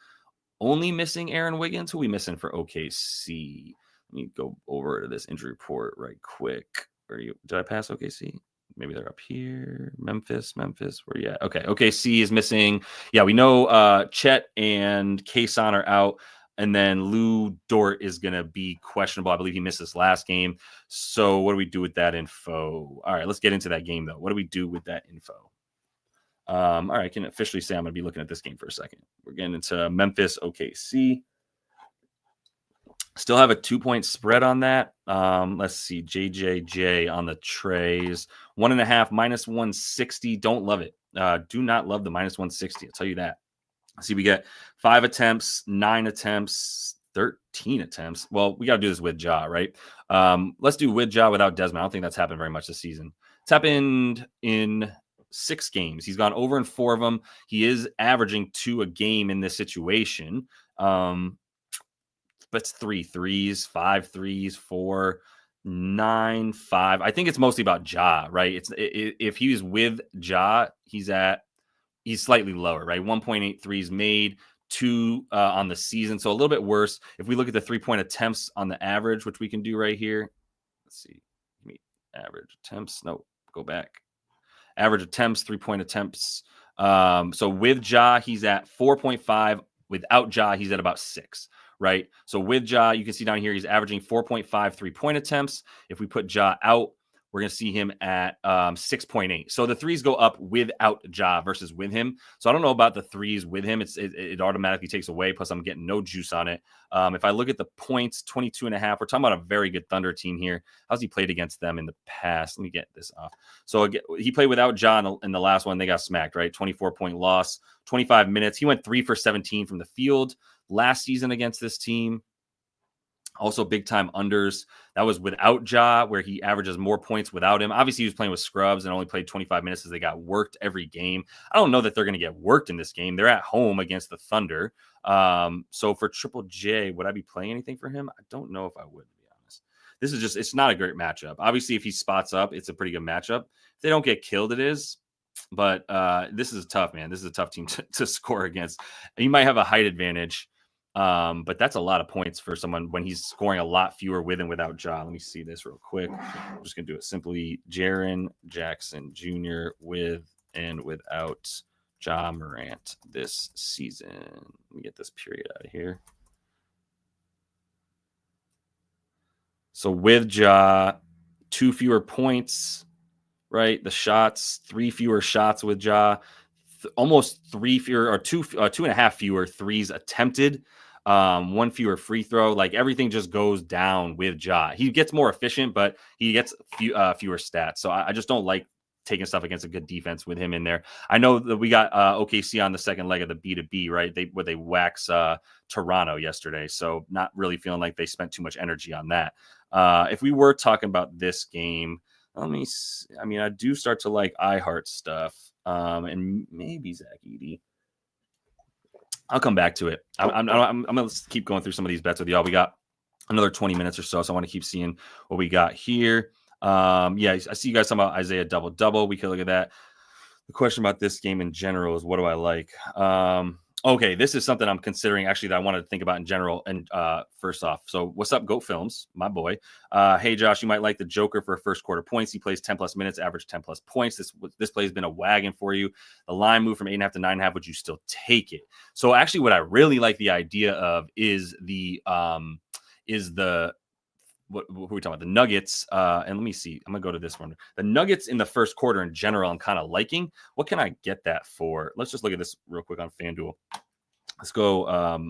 Speaker 1: only missing Aaron Wiggins. Who are we missing for OKC? Let me go over to this injury report right quick. Did I pass OKC? Maybe they're up here. Memphis. Where you at? Okay. OKC is missing. Yeah, we know Chet and Kayson are out. And then Lou Dort is going to be questionable. I believe he missed this last game. So what do we do with that info? All right, let's get into that game, though. What do we do with that info? All right, I can officially say I'm going to be looking at this game for a second. We're getting into Memphis, OKC. Still have a 2-point spread on that. Let's see. JJJ on the trays. 1.5, minus 160. Don't love it. Do not love the minus 160. I'll tell you that. See, we get 5 attempts, 9 attempts, 13 attempts. Well, we got to do this with Ja, right? Let's do with Ja without Desmond. I don't think that's happened very much this season. It's happened in 6 games. He's gone over in 4 of them. He is averaging 2 a game in this situation. But it's 3 threes, 5 threes, 4, 9, 5. I think it's mostly about Ja, right? If he was with Ja, he's slightly lower, right? 1.8 threes made, 2 on the season. So a little bit worse. If we look at the 3-point attempts on the average, which we can do right here. Let's see. Average attempts. No, go back. Average attempts, 3-point attempts. So with Ja, he's at 4.5. Without Ja, he's at about 6. Right. So with Ja, you can see down here, he's averaging 4.5 3-point attempts. If we put Ja out, we're going to see him at 6.8. So the threes go up without Ja versus with him. So I don't know about the threes with him. It automatically takes away. Plus, I'm getting no juice on it. If I look at the points, 22.5, we're talking about a very good Thunder team here. How's he played against them in the past? Let me get this off. So again, he played without Ja in the last one. They got smacked, right? 24-point loss, 25 minutes. He went 3 for 17 from the field last season against this team. Also big time unders. That was without Ja, where he averages more points without him. Obviously, he was playing with scrubs and only played 25 minutes as they got worked every game. I don't know that they're going to get worked in this game. They're at home against the Thunder. So for Triple J, would I be playing anything for him? I don't know if I would, to be honest. This is it's not a great matchup. Obviously, if he spots up, it's a pretty good matchup. If they don't get killed, it is. But this is tough, man. This is a tough team to score against. He might have a height advantage. But that's a lot of points for someone when he's scoring a lot fewer with and without Ja. Let me see this real quick. I'm just going to do it simply. Jaren Jackson Jr. with and without Ja Morant this season. Let me get this period out of here. So with Ja, 2 fewer points, right? The shots, 3 fewer shots with Ja. Almost 3 fewer or 2.5 fewer threes attempted, 1 fewer free throw. Like everything just goes down with Ja. He gets more efficient, but he gets fewer stats. So I just don't like taking stuff against a good defense with him in there. I know that we got OKC on the second leg of the B2B, right? They wax Toronto yesterday. So not really feeling like they spent too much energy on that. If we were talking about this game, let me see. I mean, I do start to like iHeart stuff. And maybe Zach Edey. I'll come back to it. I'm going to keep going through some of these bets with y'all. We got another 20 minutes or so, so I want to keep seeing what we got here. Yeah, I see you guys talking about Isaiah double-double. We can look at that. The question about this game in general is, what do I like? Okay, this is something I'm considering actually that I wanted to think about in general. And first off, so what's up, Goat Films, my boy? Hey, Josh, you might like the Joker for first quarter points. He plays 10+ minutes, average 10+ points. This play has been a wagon for you. The line moved from 8.5 to 9.5. Would you still take it? So actually, what I really like the idea of is the what are we talking about? The Nuggets. And let me see. I'm gonna go to this one. The Nuggets in the first quarter in general, I'm kind of liking. What can I get that for? Let's just look at this real quick on FanDuel. Let's go.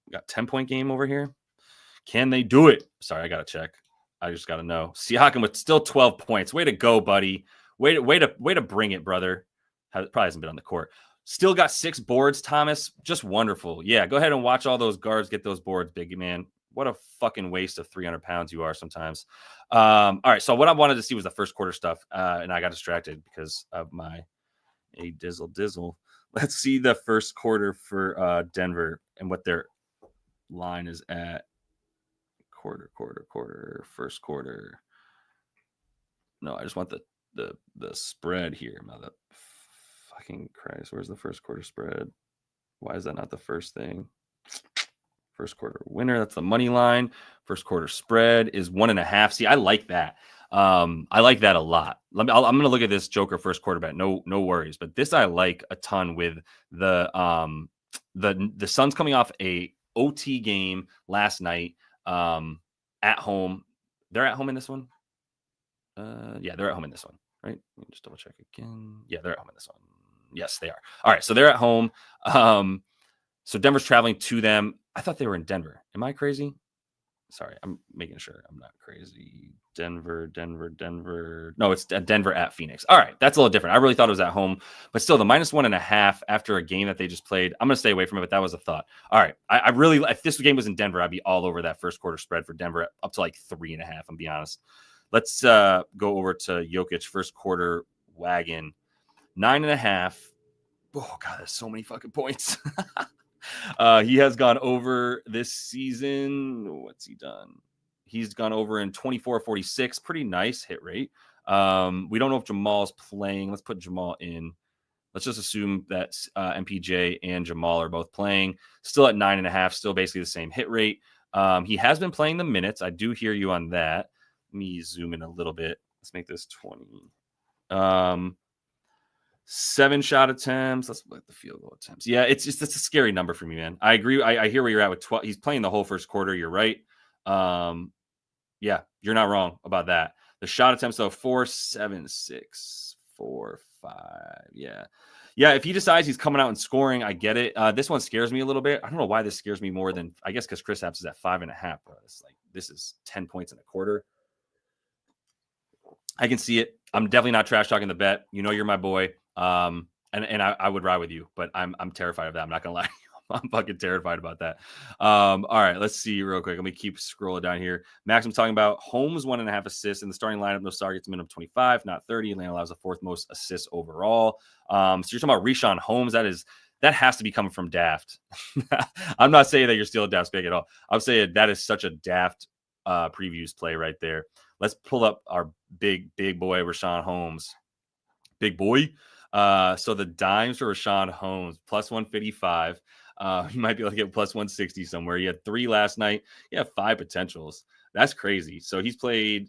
Speaker 1: We got 10-point game over here. Can they do it? Sorry, I gotta check. I just gotta know. Siakam with still 12 points. Way to go, buddy. Way to bring it, brother. Probably hasn't been on the court. Still got 6 boards, Thomas. Just wonderful. Yeah, go ahead and watch all those guards get those boards, big man. What a fucking waste of 300 pounds you are sometimes. All right, so what I wanted to see was the first quarter stuff, and I got distracted because of my dizzle. Let's see the first quarter for Denver and what their line is at. Quarter, first quarter. No, I just want the spread here. Mother fucking Christ. Where's the first quarter spread? Why is that not the first thing? First quarter winner. That's the money line. First quarter spread is 1.5. See, I like that. I like that a lot. I'm going to look at this Joker first quarter bet. No worries. But this I like a ton with the Suns coming off a OT game last night at home. They're at home in this one. Yeah, they're at home in this one, right? Let me just double check again. Yeah, they're at home in this one. Yes, they are. All right, so they're at home. So Denver's traveling to them. I thought they were in Denver. Am I crazy? Sorry, I'm making sure I'm not crazy. Denver. No, it's Denver at Phoenix. All right, that's a little different. I really thought it was at home, but still the -1.5 after a game that they just played. I'm going to stay away from it, but that was a thought. All right, I really, if this game was in Denver, I'd be all over that first quarter spread for Denver up to like 3.5. I'm be honest. Let's go over to Jokic first quarter wagon 9.5. Oh God, there's so many fucking points. He has gone over this season. What's he done? He's gone over in 24-46. Pretty nice hit rate. We don't know if Jamal's playing. Let's put Jamal in. Let's just assume that MPJ and Jamal are both playing. Still at 9.5. Still basically the same hit rate. He has been playing the minutes. I do hear you on that. Let me zoom in a little bit. Let's make this 20. 7 shot attempts. Let's look at the field goal attempts. Yeah, it's a scary number for me, man. I agree. I hear where you're at with 12. He's playing the whole first quarter. You're right. Yeah, you're not wrong about that. The shot attempts, though, 4, 7, 6, 4, 5. Yeah. If he decides he's coming out and scoring, I get it. This one scares me a little bit. I don't know why this scares me more than, I guess, because Kristaps is at 5.5. Bro. It's like, this is 10 points in a quarter. I can see it. I'm definitely not trash talking the bet. You know, you're my boy. And I would ride with you, but I'm terrified of that. I'm not gonna lie. I'm fucking terrified about that. All right, let's see real quick. Let me keep scrolling down here. Max, I'm talking about Holmes 1.5 assists in the starting lineup. No star gets minimum 25, not 30. Atlanta allows the 4th most assists overall. So you're talking about Richaun Holmes. That has to be coming from Daft. I'm not saying that you're still a Daft pick at all. I'm saying that is such a Daft previews play right there. Let's pull up our big boy Richaun Holmes. Big boy. So the dimes for Richaun Holmes plus 155. You might be able to get plus 160 somewhere. He had 3 last night. He had 5 potentials. That's crazy. So he's played.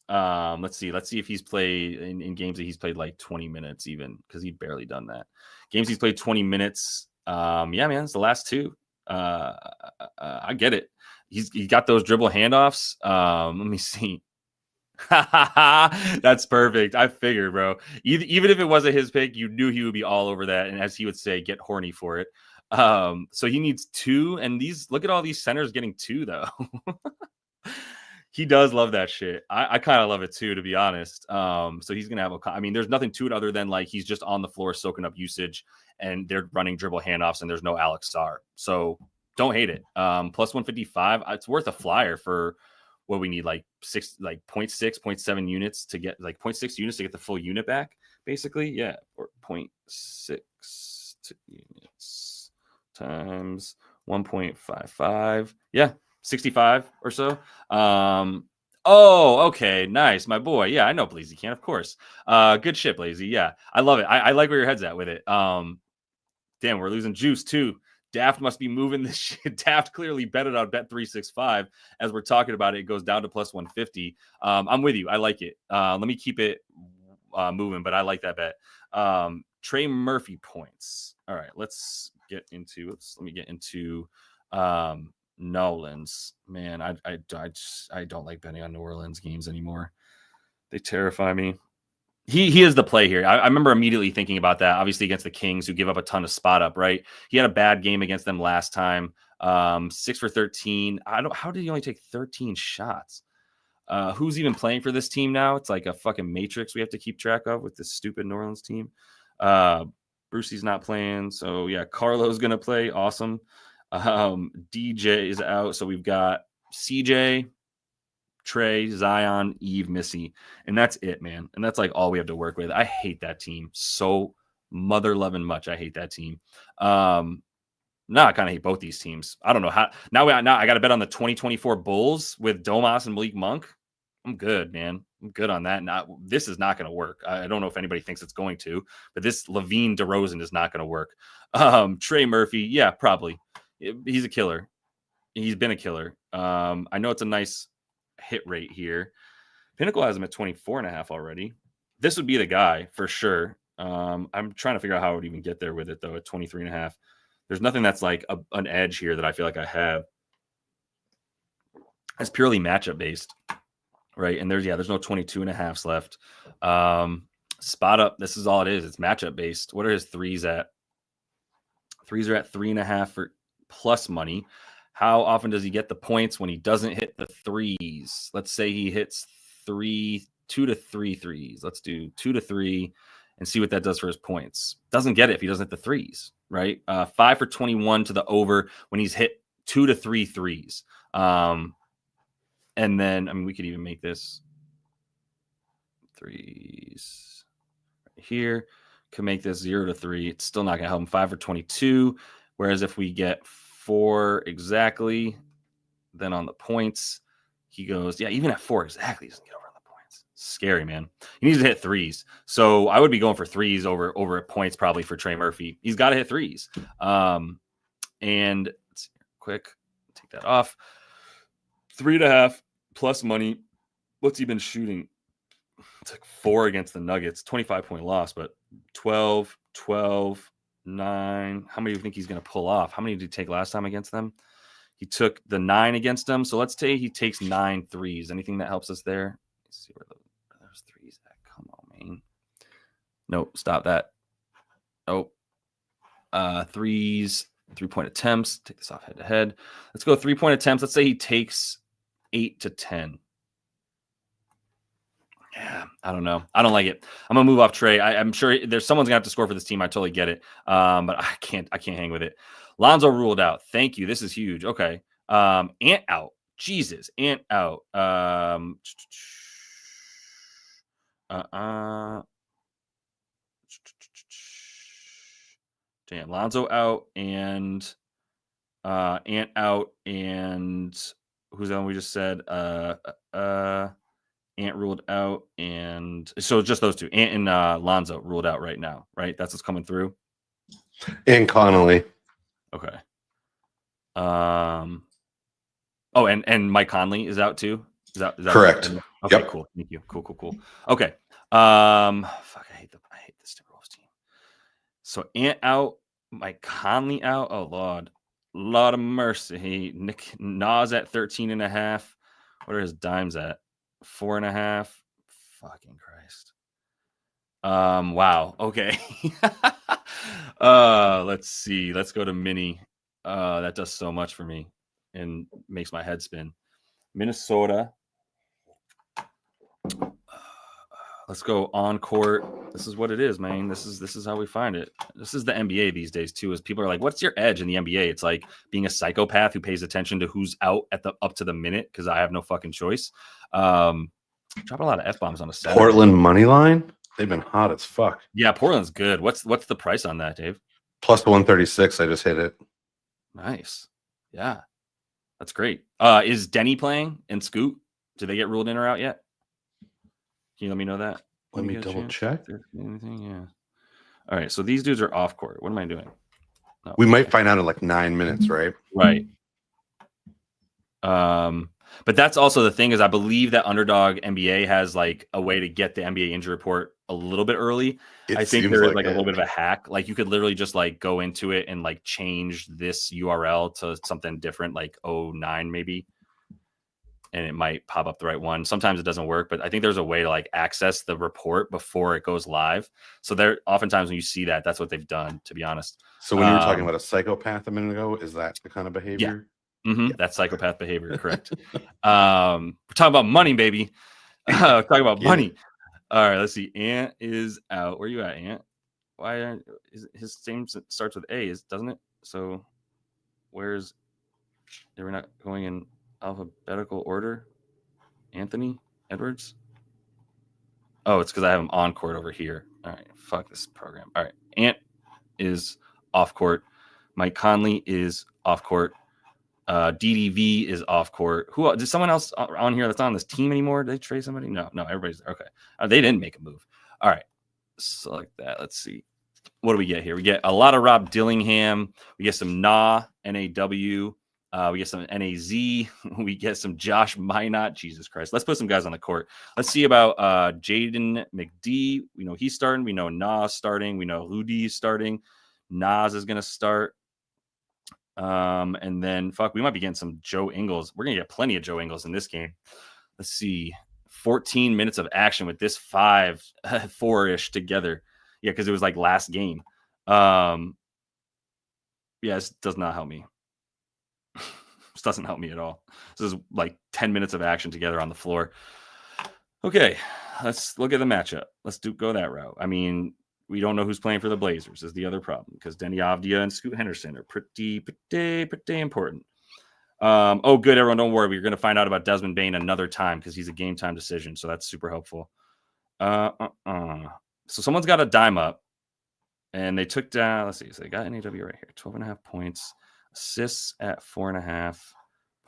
Speaker 1: Let's see if he's played in games that he's played like 20 minutes even, because he'd barely done that. Games he's played 20 minutes. Yeah, man, it's the last 2. I get it. He got those dribble handoffs. Let me see. That's perfect. I figured, bro. Even if it wasn't his pick, you knew he would be all over that. And as he would say, get horny for it. So he needs 2. And look at all these centers getting 2, though. He does love that shit. I kind of love it too, to be honest. So he's gonna have there's nothing to it other than like he's just on the floor soaking up usage, and they're running dribble handoffs, and there's no Alex Sarr. So don't hate it. Plus 155. It's worth a flyer for what we need, like 0.6, 0.7 units to get, like 0.6 units to get the full unit back, basically. Yeah, or 0.6 units times 1.55. Yeah, 65 or so. Oh, okay, nice, my boy. Yeah, I know Blazy can, of course. Good shit, Blazy. Yeah, I love it. I like where your head's at with it. Damn, we're losing juice too. Daft must be moving this shit. Daft clearly betted on Bet365. As we're talking about it, it goes down to plus 150. I'm with you. I like it. Let me keep it moving, but I like that bet. Trey Murphy points. All right, let me get into Nolans. Man, I don't like betting on New Orleans games anymore. They terrify me. He is the play here. I remember immediately thinking about that, obviously against the Kings, who give up a ton of spot up, right? He had a bad game against them last time. 6 for 13. How did he only take 13 shots? Who's even playing for this team now? It's like a fucking matrix we have to keep track of with this stupid New Orleans team. Brucey's not playing. So yeah, Carlo's going to play. Awesome. DJ is out. So we've got CJ, Trey, Zion, Eve, Missy, and that's it, man. And that's like all we have to work with. I hate that team so mother loving much. I hate that team. I kind of hate both these teams. I don't know how. Now I got to bet on the 2024 Bulls with Domas and Malik Monk. I'm good, man. I'm good on that. This is not going to work. I don't know if anybody thinks it's going to, but this Levine DeRozan is not going to work. Trey Murphy, yeah, probably. He's a killer. He's been a killer. I know it's a nice hit rate here. Pinnacle has him at 24.5 already. This would be the guy for sure. I'm trying to figure out how I would even get there with it though at 23.5. There's nothing that's like an edge here that I feel like I have. It's purely matchup based, right? And there's no 22.5s left. Spot up. This is all it is. It's matchup based. What are his threes at? Threes are at 3.5 for plus money. How often does he get the points when he doesn't hit the threes? Let's say he hits 2 to 3 threes. Let's do 2 to 3 and see what that does for his points. Doesn't get it if he doesn't hit the threes, right? 5 for 21 to the over when he's hit 2 to 3 threes. And then, I mean, we could even make this threes right here. Could make this 0 to 3. It's still not going to help him. 5 for 22. Whereas if we get 4 exactly, then on the points, he goes, yeah, even at 4 exactly, he doesn't get over on the points. Scary, man. He needs to hit threes. So I would be going for threes over at points probably for Trey Murphy. He's got to hit threes. And let's see, quick, take that off. 3.5 plus money. What's he been shooting? It's like 4 against the Nuggets, 25-point loss, but 12, 9. How many do you think he's going to pull off? How many did he take last time against them? He took the 9 against them. So let's say he takes 9 threes. Anything that helps us there? Let's see where those threes at. Come on, man. Nope, stop that. Oh, threes, 3-point attempts. Take this off head to head. Let's go 3-point attempts. Let's say he takes 8 to 10. Yeah, I don't know. I don't like it. I'm gonna move off Trey. I'm sure there's someone's gonna have to score for this team. I totally get it. But I can't hang with it. Lonzo ruled out. Thank you. This is huge. Okay. Ant out. Jesus. Ant out. Damn. Lonzo out and Ant out and who's the one we just said? Ant ruled out, and so just those two. Ant and Lonzo ruled out right now, right? That's what's coming through.
Speaker 2: And Connolly.
Speaker 1: Okay. Oh, and Mike Conley is out too. Is that
Speaker 2: correct?
Speaker 1: Okay,
Speaker 2: yep.
Speaker 1: Cool. Thank you. Cool. Okay. Fuck, I hate this Timberwolves team. So Ant out, Mike Conley out. Oh Lord of mercy. Nick Nas at 13.5. What are his dimes at? 4.5. Fucking Christ. Wow. Okay. Let's see. Let's go to Mini. That does so much for me and makes my head spin. Minnesota. Let's go on court. This is what it is, man. This is how we find it. This is the NBA these days too. Is people are like, "What's your edge in the NBA?" It's like being a psychopath who pays attention to who's out at the up to the minute because I have no fucking choice. Dropping a lot of F-bombs on a Saturday.
Speaker 2: Portland money line. They've been hot as fuck.
Speaker 1: Yeah, Portland's good. What's the price on that, Dave?
Speaker 2: Plus 136. I just hit it.
Speaker 1: Nice. Yeah, that's great. Is Denny playing and Scoot? Did they get ruled in or out yet? Can you let me know that?
Speaker 2: Let me double check.
Speaker 1: Anything? Yeah. All right. So these dudes are off court. What am I doing?
Speaker 2: No, we might find out in like 9 minutes, right?
Speaker 1: Right. But that's also the thing is I believe that Underdog NBA has like a way to get the NBA injury report a little bit early.
Speaker 2: It
Speaker 1: I think
Speaker 2: seems
Speaker 1: there is
Speaker 2: like
Speaker 1: like a
Speaker 2: it.
Speaker 1: little bit of a hack. Like you could literally just like go into it and like change this URL to something different, like 09 maybe, and it might pop up the right one. Sometimes it doesn't work, but I think there's a way to like access the report before it goes live. So there, oftentimes when you see that, that's what they've done, to be honest.
Speaker 2: So when you were talking about a psychopath a minute ago, is that the kind of behavior?
Speaker 1: Yeah. That's psychopath behavior, correct. We're talking about money, baby. Talking about money. All right, let's see. Ant is out. Where you at, Ant? Why aren't his name starts with A, doesn't it? So where's we're not going in alphabetical order? Anthony Edwards? Oh, it's because I have him on court over here. All right, fuck this program. All right, Ant is off court. Mike Conley is off court. DDV is off court. Who is someone else on here that's on this team anymore? Did they trade somebody? No, everybody's there. Okay. They didn't make a move. All right. Select that. Let's see. What do we get here? We get a lot of Rob Dillingham. We get some NAW. We get some NAZ. We get some Josh Minot. Jesus Christ. Let's put some guys on the court. Let's see about Jaden McD. We know he's starting. We know NAW starting. We know Rudy is starting. Nas is going to start. And then we might be getting some Joe Ingles. We're gonna get plenty of Joe Ingles in this game. Let's see, 14 minutes of action with this 4-ish together. Yeah, because it was like last game. This does not help me. This doesn't help me at all. This is like 10 minutes of action together on the floor. Okay, let's look at the matchup. Let's go that route. I mean, we don't know who's playing for the Blazers is the other problem because Denny Avdia and Scoot Henderson are pretty important. Good, everyone, don't worry. We're going to find out about Desmond Bane another time because he's a game time decision, so that's super helpful. So someone's got a dime up, and they took down. Let's see, so they got NAW right here, 12.5 points, assists at 4.5.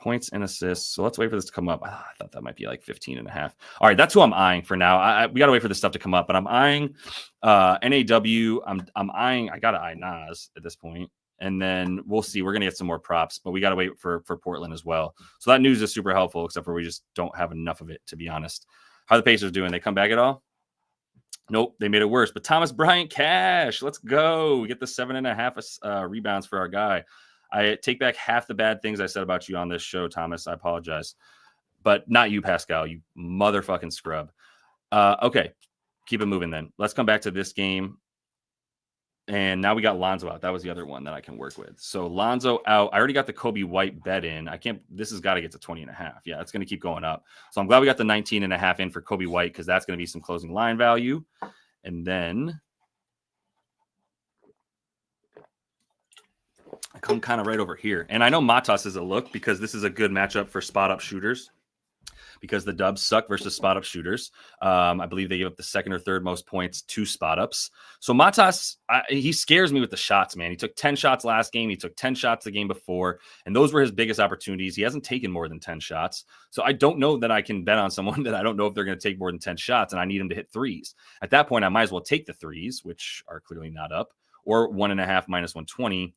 Speaker 1: Points and assists. So let's wait for this to come up. I thought that might be like 15.5. All right, that's who I'm eyeing for now. We got to wait for this stuff to come up, but I'm eyeing NAW. I'm eyeing. I got to eye Nas at this point, and then we'll see. We're gonna get some more props, but we got to wait for Portland as well. So that news is super helpful, except for we just don't have enough of it, to be honest. How are the Pacers doing? They come back at all? Nope, they made it worse. But Thomas Bryant Cash, let's go. We get the 7.5 rebounds for our guy. I take back half the bad things I said about you on this show, Thomas. I apologize. But not you, Pascal, you motherfucking scrub. Okay, keep it moving then. Let's come back to this game. And now we got Lonzo out. That was the other one that I can work with. So Lonzo out. I already got the Kobe White bet in. This has got to get to 20.5. Yeah, it's going to keep going up. So I'm glad we got the 19.5 in for Kobe White because that's going to be some closing line value. And then I come kind of right over here. And I know Matas is a look because this is a good matchup for spot up shooters because the Dubs suck versus spot up shooters. I believe they give up the second or third most points to spot ups. So Matas, he scares me with the shots, man. He took 10 shots last game. He took 10 shots the game before, and those were his biggest opportunities. He hasn't taken more than 10 shots. So I don't know that I can bet on someone that I don't know if they're going to take more than 10 shots, and I need him to hit threes. At that point, I might as well take the threes, which are clearly not up, or 1.5 minus 120.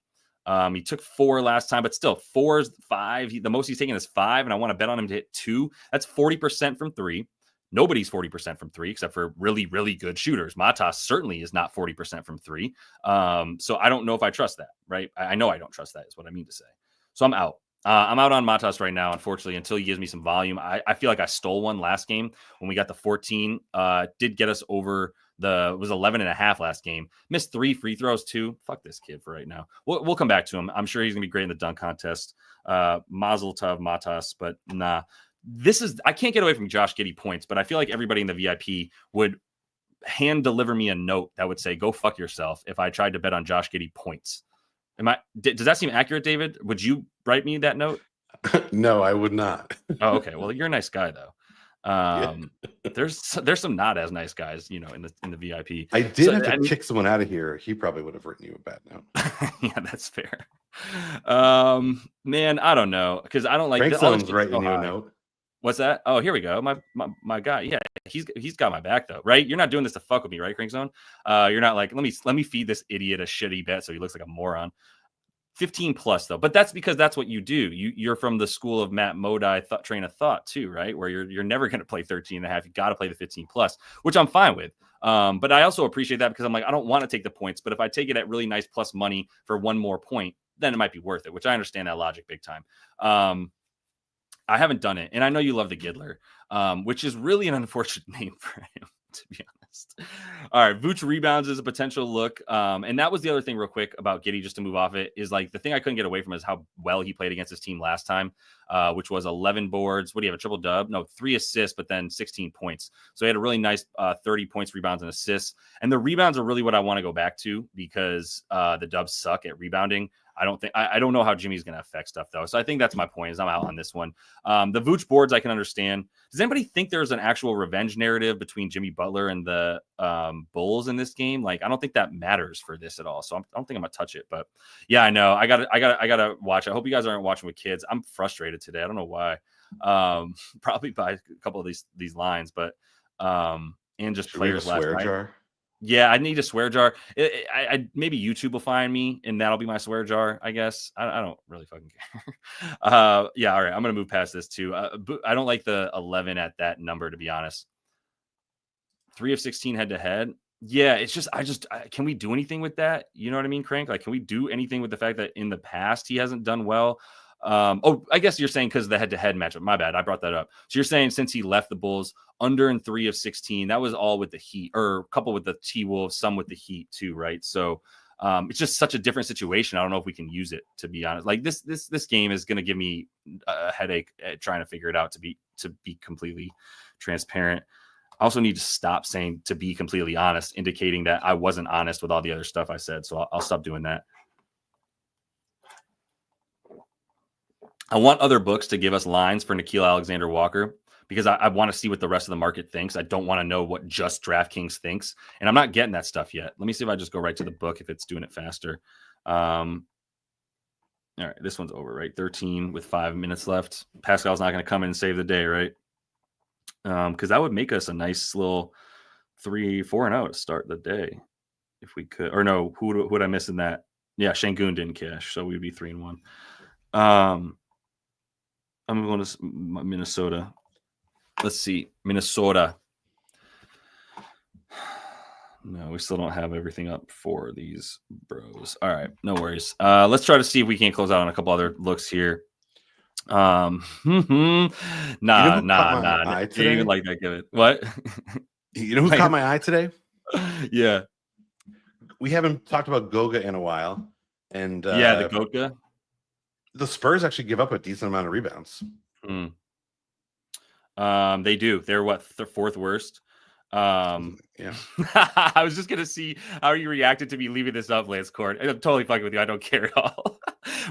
Speaker 1: He took 4 last time, but still 4 is 5. The most he's taken is 5, and I want to bet on him to hit 2. That's 40% from 3. Nobody's 40% from 3 except for really, really good shooters. Matas certainly is not 40% from 3. So I don't know if I trust that, right? I know I don't trust that is what I mean to say. So I'm out. I'm out on Matas right now, unfortunately, until he gives me some volume. I feel like I stole one last game when we got the 14. Did get us over it was 11.5 last game. Missed 3 free throws too. Fuck this kid for right now. We'll come back to him. I'm sure he's gonna be great in the dunk contest. Mazel tov Matas, but nah. I can't get away from Josh Giddey points, but I feel like everybody in the VIP would hand deliver me a note that would say, go fuck yourself if I tried to bet on Josh Giddey points. Does that seem accurate, David? Would you write me that note?
Speaker 2: No, I would not.
Speaker 1: Oh, okay. Well, you're a nice guy though. There's some not as nice guys, in the VIP.
Speaker 2: I did have to kick someone out of here. He probably would have written you a bad note.
Speaker 1: Yeah, that's fair. Man, I don't know because I don't like.
Speaker 2: Frank sounds writing you a note.
Speaker 1: What's that? Oh, here we go. My guy. Yeah, he's got my back though, right? You're not doing this to fuck with me, right, Crankzone? You're not like let me feed this idiot a shitty bet so he looks like a moron. 15 plus though, but that's because that's what you do. You're from the school of Matt Modi train of thought too, right? Where you're never going to play 13 and a half. You got to play the 15 plus, which I'm fine with. But I also appreciate that because I'm like, I don't want to take the points, but if I take it at really nice plus money for one more point, then it might be worth it, which I understand that logic big time. I haven't done it. And I know you love the Giddler, which is really an unfortunate name for him, to be honest. All right. Vooch rebounds is a potential look. And that was the other thing real quick about Giddey, just to move off it, is like the thing I couldn't get away from is how well he played against his team last time, which was 11 boards. What do you have, a triple dub? No, 3 assists, but then 16 points. So he had a really nice 30 points, rebounds, and assists. And the rebounds are really what I want to go back to because the Dubs suck at rebounding. I don't know how Jimmy's going to affect stuff though. So I think that's my point, is I'm out on this one. The Vooch boards I can understand. Does anybody think there's an actual revenge narrative between Jimmy Butler and the Bulls in this game? Like, I don't think that matters for this at all. So I don't think I'm gonna touch it, but yeah, I know I gotta watch. I hope you guys aren't watching with kids. I'm frustrated today. I don't know why. Probably by a couple of these lines, but and just players last night. Jar? Yeah, I need a swear jar. I maybe YouTube will find me, and that'll be my swear jar, I guess. I don't really fucking care. Yeah, all right. I'm going to move past this, too. I don't like the 11 at that number, to be honest. 3 of 16 head-to-head. Yeah, it's just, can we do anything with that? You know what I mean, Crank? Like, can we do anything with the fact that in the past he hasn't done well? I guess you're saying because of the head-to-head matchup. My bad. I brought that up. So you're saying since he left the Bulls under in 3 of 16, that was all with the Heat, or a couple with the T-Wolves, some with the Heat too, right? So it's just such a different situation. I don't know if we can use it, to be honest. Like this game is going to give me a headache trying to figure it out, to be completely transparent. I also need to stop saying to be completely honest, indicating that I wasn't honest with all the other stuff I said. So I'll stop doing that. I want other books to give us lines for Nickeil Alexander-Walker because I want to see what the rest of the market thinks. I don't want to know what just DraftKings thinks, and I'm not getting that stuff yet. Let me see if I just go right to the book if it's doing it faster. All right, this one's over, right? 13 with 5 minutes left. Pascal's not going to come in and save the day, right? Because that would make us a nice little 3-4-0 to start the day if we could. Or no, who would I miss in that? Yeah, Şengün didn't cash, so we'd be 3-1. I'm going to Minnesota. Let's see. Minnesota. No, we still don't have everything up for these bros. All right. No worries. Let's try to see if we can close out on a couple other looks here. Nah. You didn't even like that. Give it. What?
Speaker 2: You know who caught my eye today?
Speaker 1: Yeah.
Speaker 2: We haven't talked about Goga in a while. And
Speaker 1: yeah, the Goga.
Speaker 2: The Spurs actually give up a decent amount of rebounds.
Speaker 1: They do. They're what? The 4th worst.
Speaker 2: Yeah.
Speaker 1: I was just gonna see how you reacted to me leaving this up, Lance Court. I'm totally fucking with you. I don't care at all.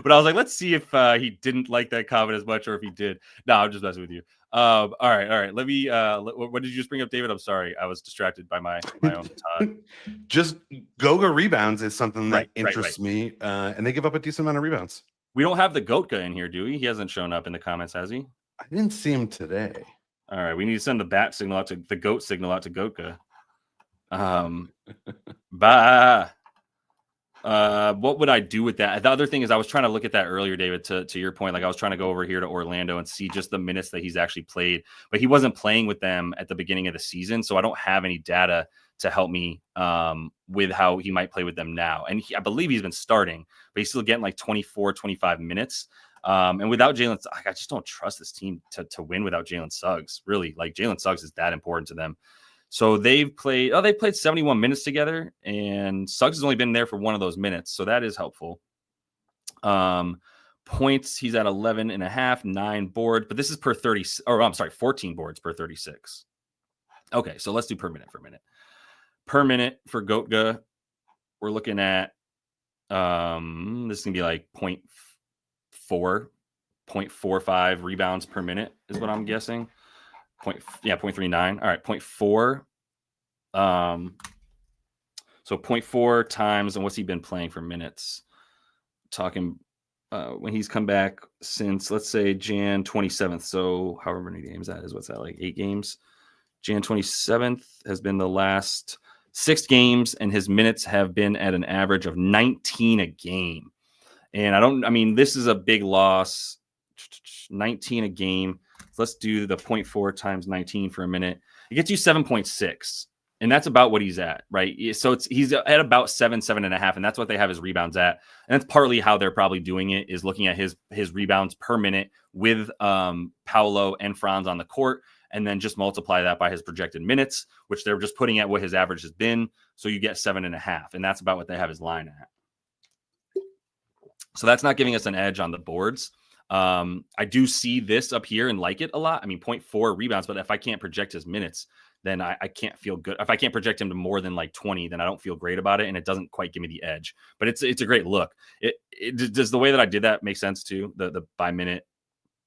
Speaker 1: But I was like, let's see if he didn't like that comment as much, or if he did. No, I'm just messing with you. All right. Let me. What did you just bring up, David? I'm sorry, I was distracted by my own thought.
Speaker 2: Just Goga rebounds is something that interests me, and they give up a decent amount of rebounds.
Speaker 1: We don't have the Goatka in here, do we? He hasn't shown up in the comments, has he?
Speaker 2: I didn't see him today.
Speaker 1: All right, we need to send the bat signal out to the goat signal out to Goatka. What would I do with that? The other thing is I was trying to look at that earlier, David, to your point. Like I was trying to go over here to Orlando and see just the minutes that he's actually played, but he wasn't playing with them at the beginning of the season. So I don't have any data to help me with how he might play with them now. And I believe he's been starting, but he's still getting like 24, 25 minutes. And without Jalen, I just don't trust this team to win without Jalen Suggs. Really, like Jalen Suggs is that important to them. So they've played 71 minutes together, and Suggs has only been there for one of those minutes. So that is helpful. Points, he's at 11.5, 9 boards, but this is per 30, or I'm sorry, 14 boards per 36. Okay, so let's do per minute for a minute. Per minute for Goatka, we're looking at this is gonna be like 0.45 rebounds per minute is what I'm guessing. 0.39. All right, 0.4. So 0.4 times, and what's he been playing for minutes? Talking when he's come back since, let's say, Jan 27th. So however many games that is, what's that, like 8 games? Jan 27th has been the last 6 games, and his minutes have been at an average of 19 a game. And I mean, this is a big loss. 19 a game. Let's do the 0.4 times 19 for a minute. It gets you 7.6. And that's about what he's at, right? So he's at about 7.5, and that's what they have his rebounds at. And that's partly how they're probably doing it, is looking at his rebounds per minute with Paolo and Franz on the court, and then just multiply that by his projected minutes, which they're just putting at what his average has been. So you get 7.5, and that's about what they have his line at. So that's not giving us an edge on the boards. I do see this up here and like it a lot. I mean, 0.4 rebounds, but if I can't project his minutes, then I can't feel good. If I can't project him to more than like 20, then I don't feel great about it, and it doesn't quite give me the edge. But it's a great look. Does the way that I did that make sense too? The by minute,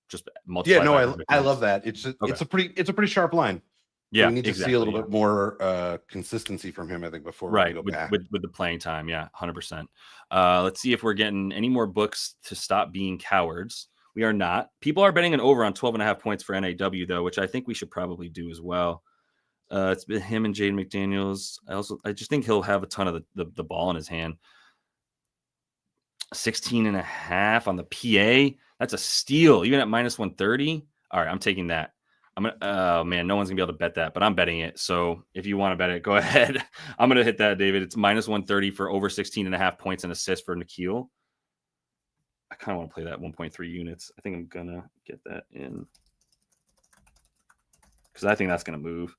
Speaker 1: just multiply.
Speaker 2: Yeah, no, I love that. It's a pretty sharp line.
Speaker 1: Yeah,
Speaker 2: we need to see a little bit more consistency from him, I think, before we go back
Speaker 1: with the playing time. Yeah, 100%. Let's see if we're getting any more books to stop being cowards. We are not. People are betting an over on 12.5 points for NAW though, which I think we should probably do as well. It's been him and Jaden McDaniels. I just think he'll have a ton of the ball in his hand. 16.5 on the PA. That's a steal, even at minus 130. All right, I'm taking that. Oh man, no one's gonna be able to bet that, but I'm betting it. So if you want to bet it, go ahead. I'm gonna hit that, David. It's minus 130 for over 16.5 points and assists for Nikhil. I kind of want to play that 1.3 units. I think I'm gonna get that in because I think that's gonna move.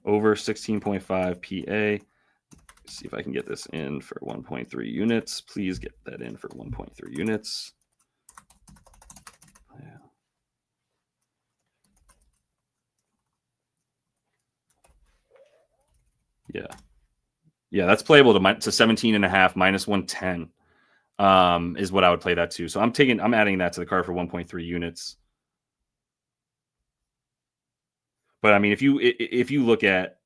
Speaker 1: Over 16.5 PA. Let's see if I can get this in for 1.3 units. Please get that in for 1.3 units. Yeah, that's playable to 17.5 minus 110 is what I would play that to. So I'm adding that to the card for 1.3 units. But I mean, if you look at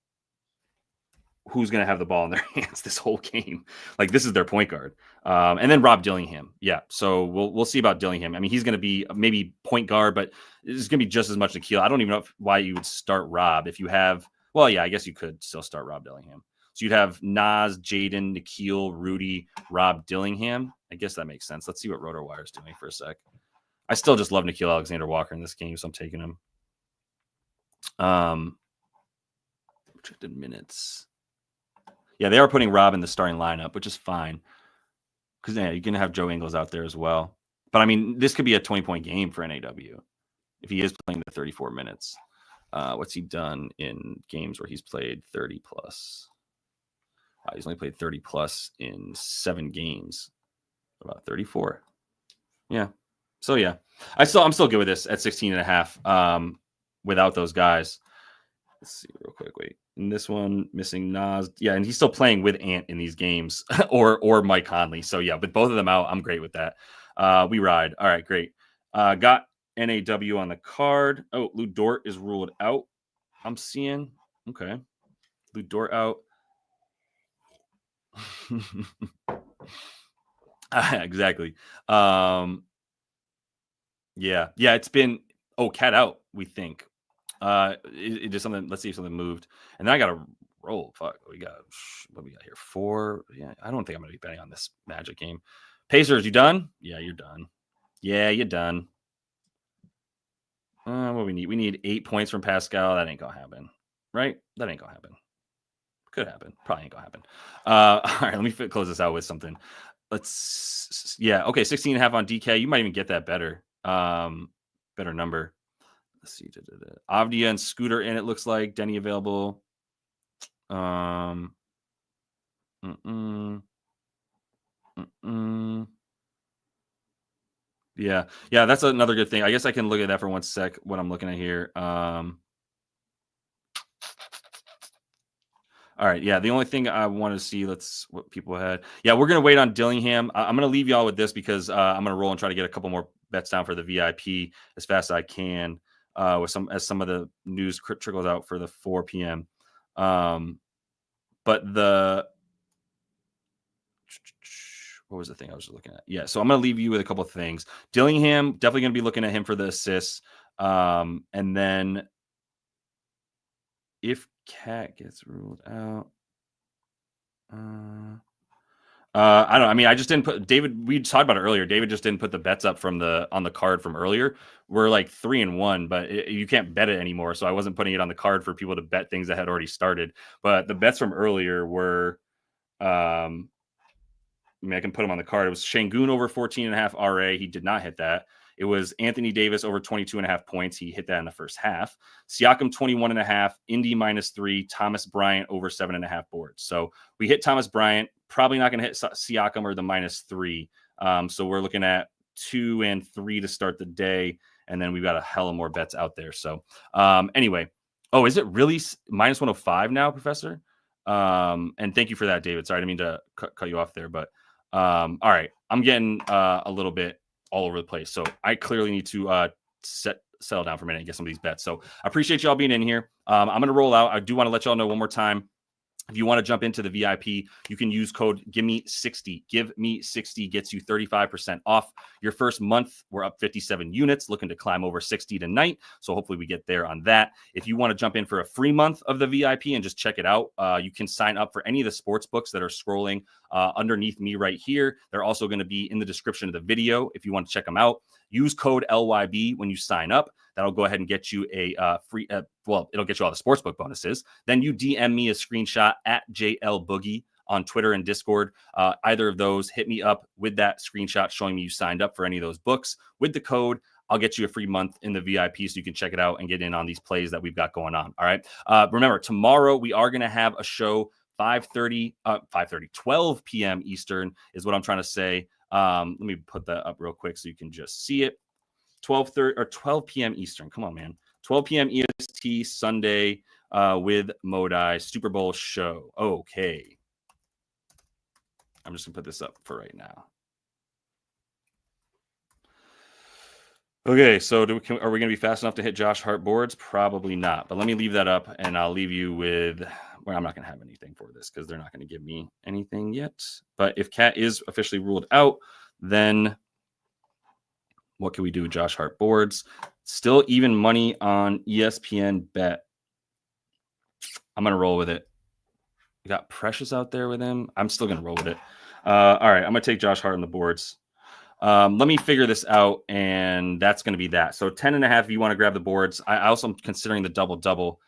Speaker 1: who's going to have the ball in their hands this whole game, like this is their point guard, and then Rob Dillingham. Yeah, so we'll see about Dillingham. I mean, he's going to be maybe point guard, but it's going to be just as much Nikhil. I don't even know why you would start Rob if you have. Well, yeah, I guess you could still start Rob Dillingham. So you'd have Nas, Jaden, Nikhil, Rudy, Rob Dillingham. I guess that makes sense. Let's see what RotoWire is doing for a sec. I still just love Nikhil Alexander-Walker in this game, so I'm taking him. Projected minutes. Yeah, they are putting Rob in the starting lineup, which is fine. Because yeah, you're going to have Joe Ingles out there as well. But I mean, this could be a 20-point game for NAW if he is playing the 34 minutes. What's he done in games where he's played 30 plus? He's only played 30 plus in 7 games. About 34. Yeah. So yeah, I'm still good with this at 16.5 without those guys. Let's see real quick. Wait, in this one, missing Nas. Yeah, and he's still playing with Ant in these games or Mike Conley. So yeah, with both of them out, I'm great with that. We ride. All right, great. Got NAW on the card. Oh, Lou Dort is ruled out. I'm seeing. Okay. Lou Dort out. Exactly. Yeah, it's been Cat out, we think. It just something. Let's see if something moved. And then I got to roll. Fuck. What we got here? 4. Yeah, I don't think I'm gonna be betting on this Magic game. Pacers, you done? Yeah, you're done. Yeah, you're done. What we need? We need 8 points from Pascal. That ain't gonna happen. Right? That ain't gonna happen. Could happen. Probably ain't gonna happen. All right, let me close this out with something. Okay, 16.5 on DK. You might even get that better. Better number. Let's see. Avdia and Scooter in, it looks like. Denny available. Yeah, that's another good thing. I guess I can look at that for 1 sec, what I'm looking at here. All right, yeah, the only thing I want to see, what people had. Yeah, we're going to wait on Dillingham. I'm going to leave y'all with this because I'm going to roll and try to get a couple more bets down for the VIP as fast as I can as some of the news trickles out for the 4 p.m. But what was the thing I was looking at? Yeah, so I'm going to leave you with a couple of things. Dillingham, definitely going to be looking at him for the assists. And then if Cat gets ruled out, I don't know. I mean, I just didn't put David. We talked about it earlier. David just didn't put the bets up from on the card from earlier. We're like 3-1, but you can't bet it anymore. So I wasn't putting it on the card for people to bet things that had already started. But the bets from earlier were, I mean, I can put them on the card. It was Şengün over 14.5 RA. He did not hit that. It was Anthony Davis over 22.5 points. He hit that in the first half. Siakam 21.5, Indy -3, Thomas Bryant over 7.5 boards. So we hit Thomas Bryant. Probably not going to hit Siakam or the -3. So we're looking at 2 and 3 to start the day. And then we've got a hell of more bets out there. So anyway. Oh, is it really -105 now, Professor? And thank you for that, David. Sorry, I didn't mean to cut you off there. But all right. I'm getting a little bit all over the place. So I clearly need to settle down for a minute and get some of these bets. So I appreciate y'all being in here. I'm going to roll out. I do want to let y'all know one more time. If you want to jump into the VIP, you can use code GIVEME60. GIVEME60 gets you 35% off your first month. We're up 57 units, looking to climb over 60 tonight. So hopefully we get there on that. If you want to jump in for a free month of the VIP and just check it out, you can sign up for any of the sports books that are scrolling underneath me right here. They're also going to be in the description of the video if you want to check them out. Use code LYB when you sign up. That'll go ahead and get you a free, it'll get you all the sportsbook bonuses. Then you DM me a screenshot at JLBoogie on Twitter and Discord. Either of those, hit me up with that screenshot showing me you signed up for any of those books. With the code, I'll get you a free month in the VIP so you can check it out and get in on these plays that we've got going on. All right. Remember, tomorrow we are going to have a show 12 p.m. Eastern is what I'm trying to say. Let me put that up real quick so you can just see it. 12 p.m. Eastern. Come on, man. 12 p.m. EST Sunday with Modi Super Bowl show. Okay. I'm just going to put this up for right now. Okay, so are we going to be fast enough to hit Josh Hart boards? Probably not. But let me leave that up, and I'll leave you with... Well, I'm not going to have anything for this because they're not going to give me anything yet. But if Cat is officially ruled out, then... What can we do with Josh Hart boards? Still even money on ESPN bet. I'm going to roll with it. We got Precious out there with him. I'm still going to roll with it. All right, I'm going to take Josh Hart on the boards. Let me figure this out, and that's going to be that. So 10.5 if you want to grab the boards. I also am considering the double-double,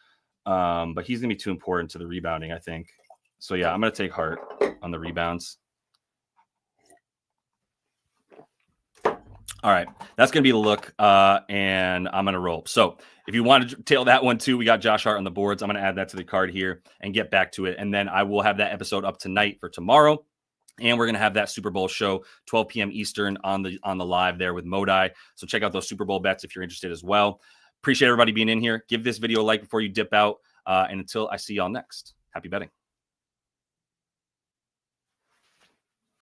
Speaker 1: but he's going to be too important to the rebounding, I think. So, yeah, I'm going to take Hart on the rebounds. All right, that's going to be the look, and I'm going to roll. So if you want to tail that one too, we got Josh Hart on the boards. I'm going to add that to the card here and get back to it. And then I will have that episode up tonight for tomorrow. And we're going to have that Super Bowl show, 12 p.m. Eastern on the live there with Modi. So check out those Super Bowl bets if you're interested as well. Appreciate everybody being in here. Give this video a like before you dip out. And until I see y'all next, happy betting.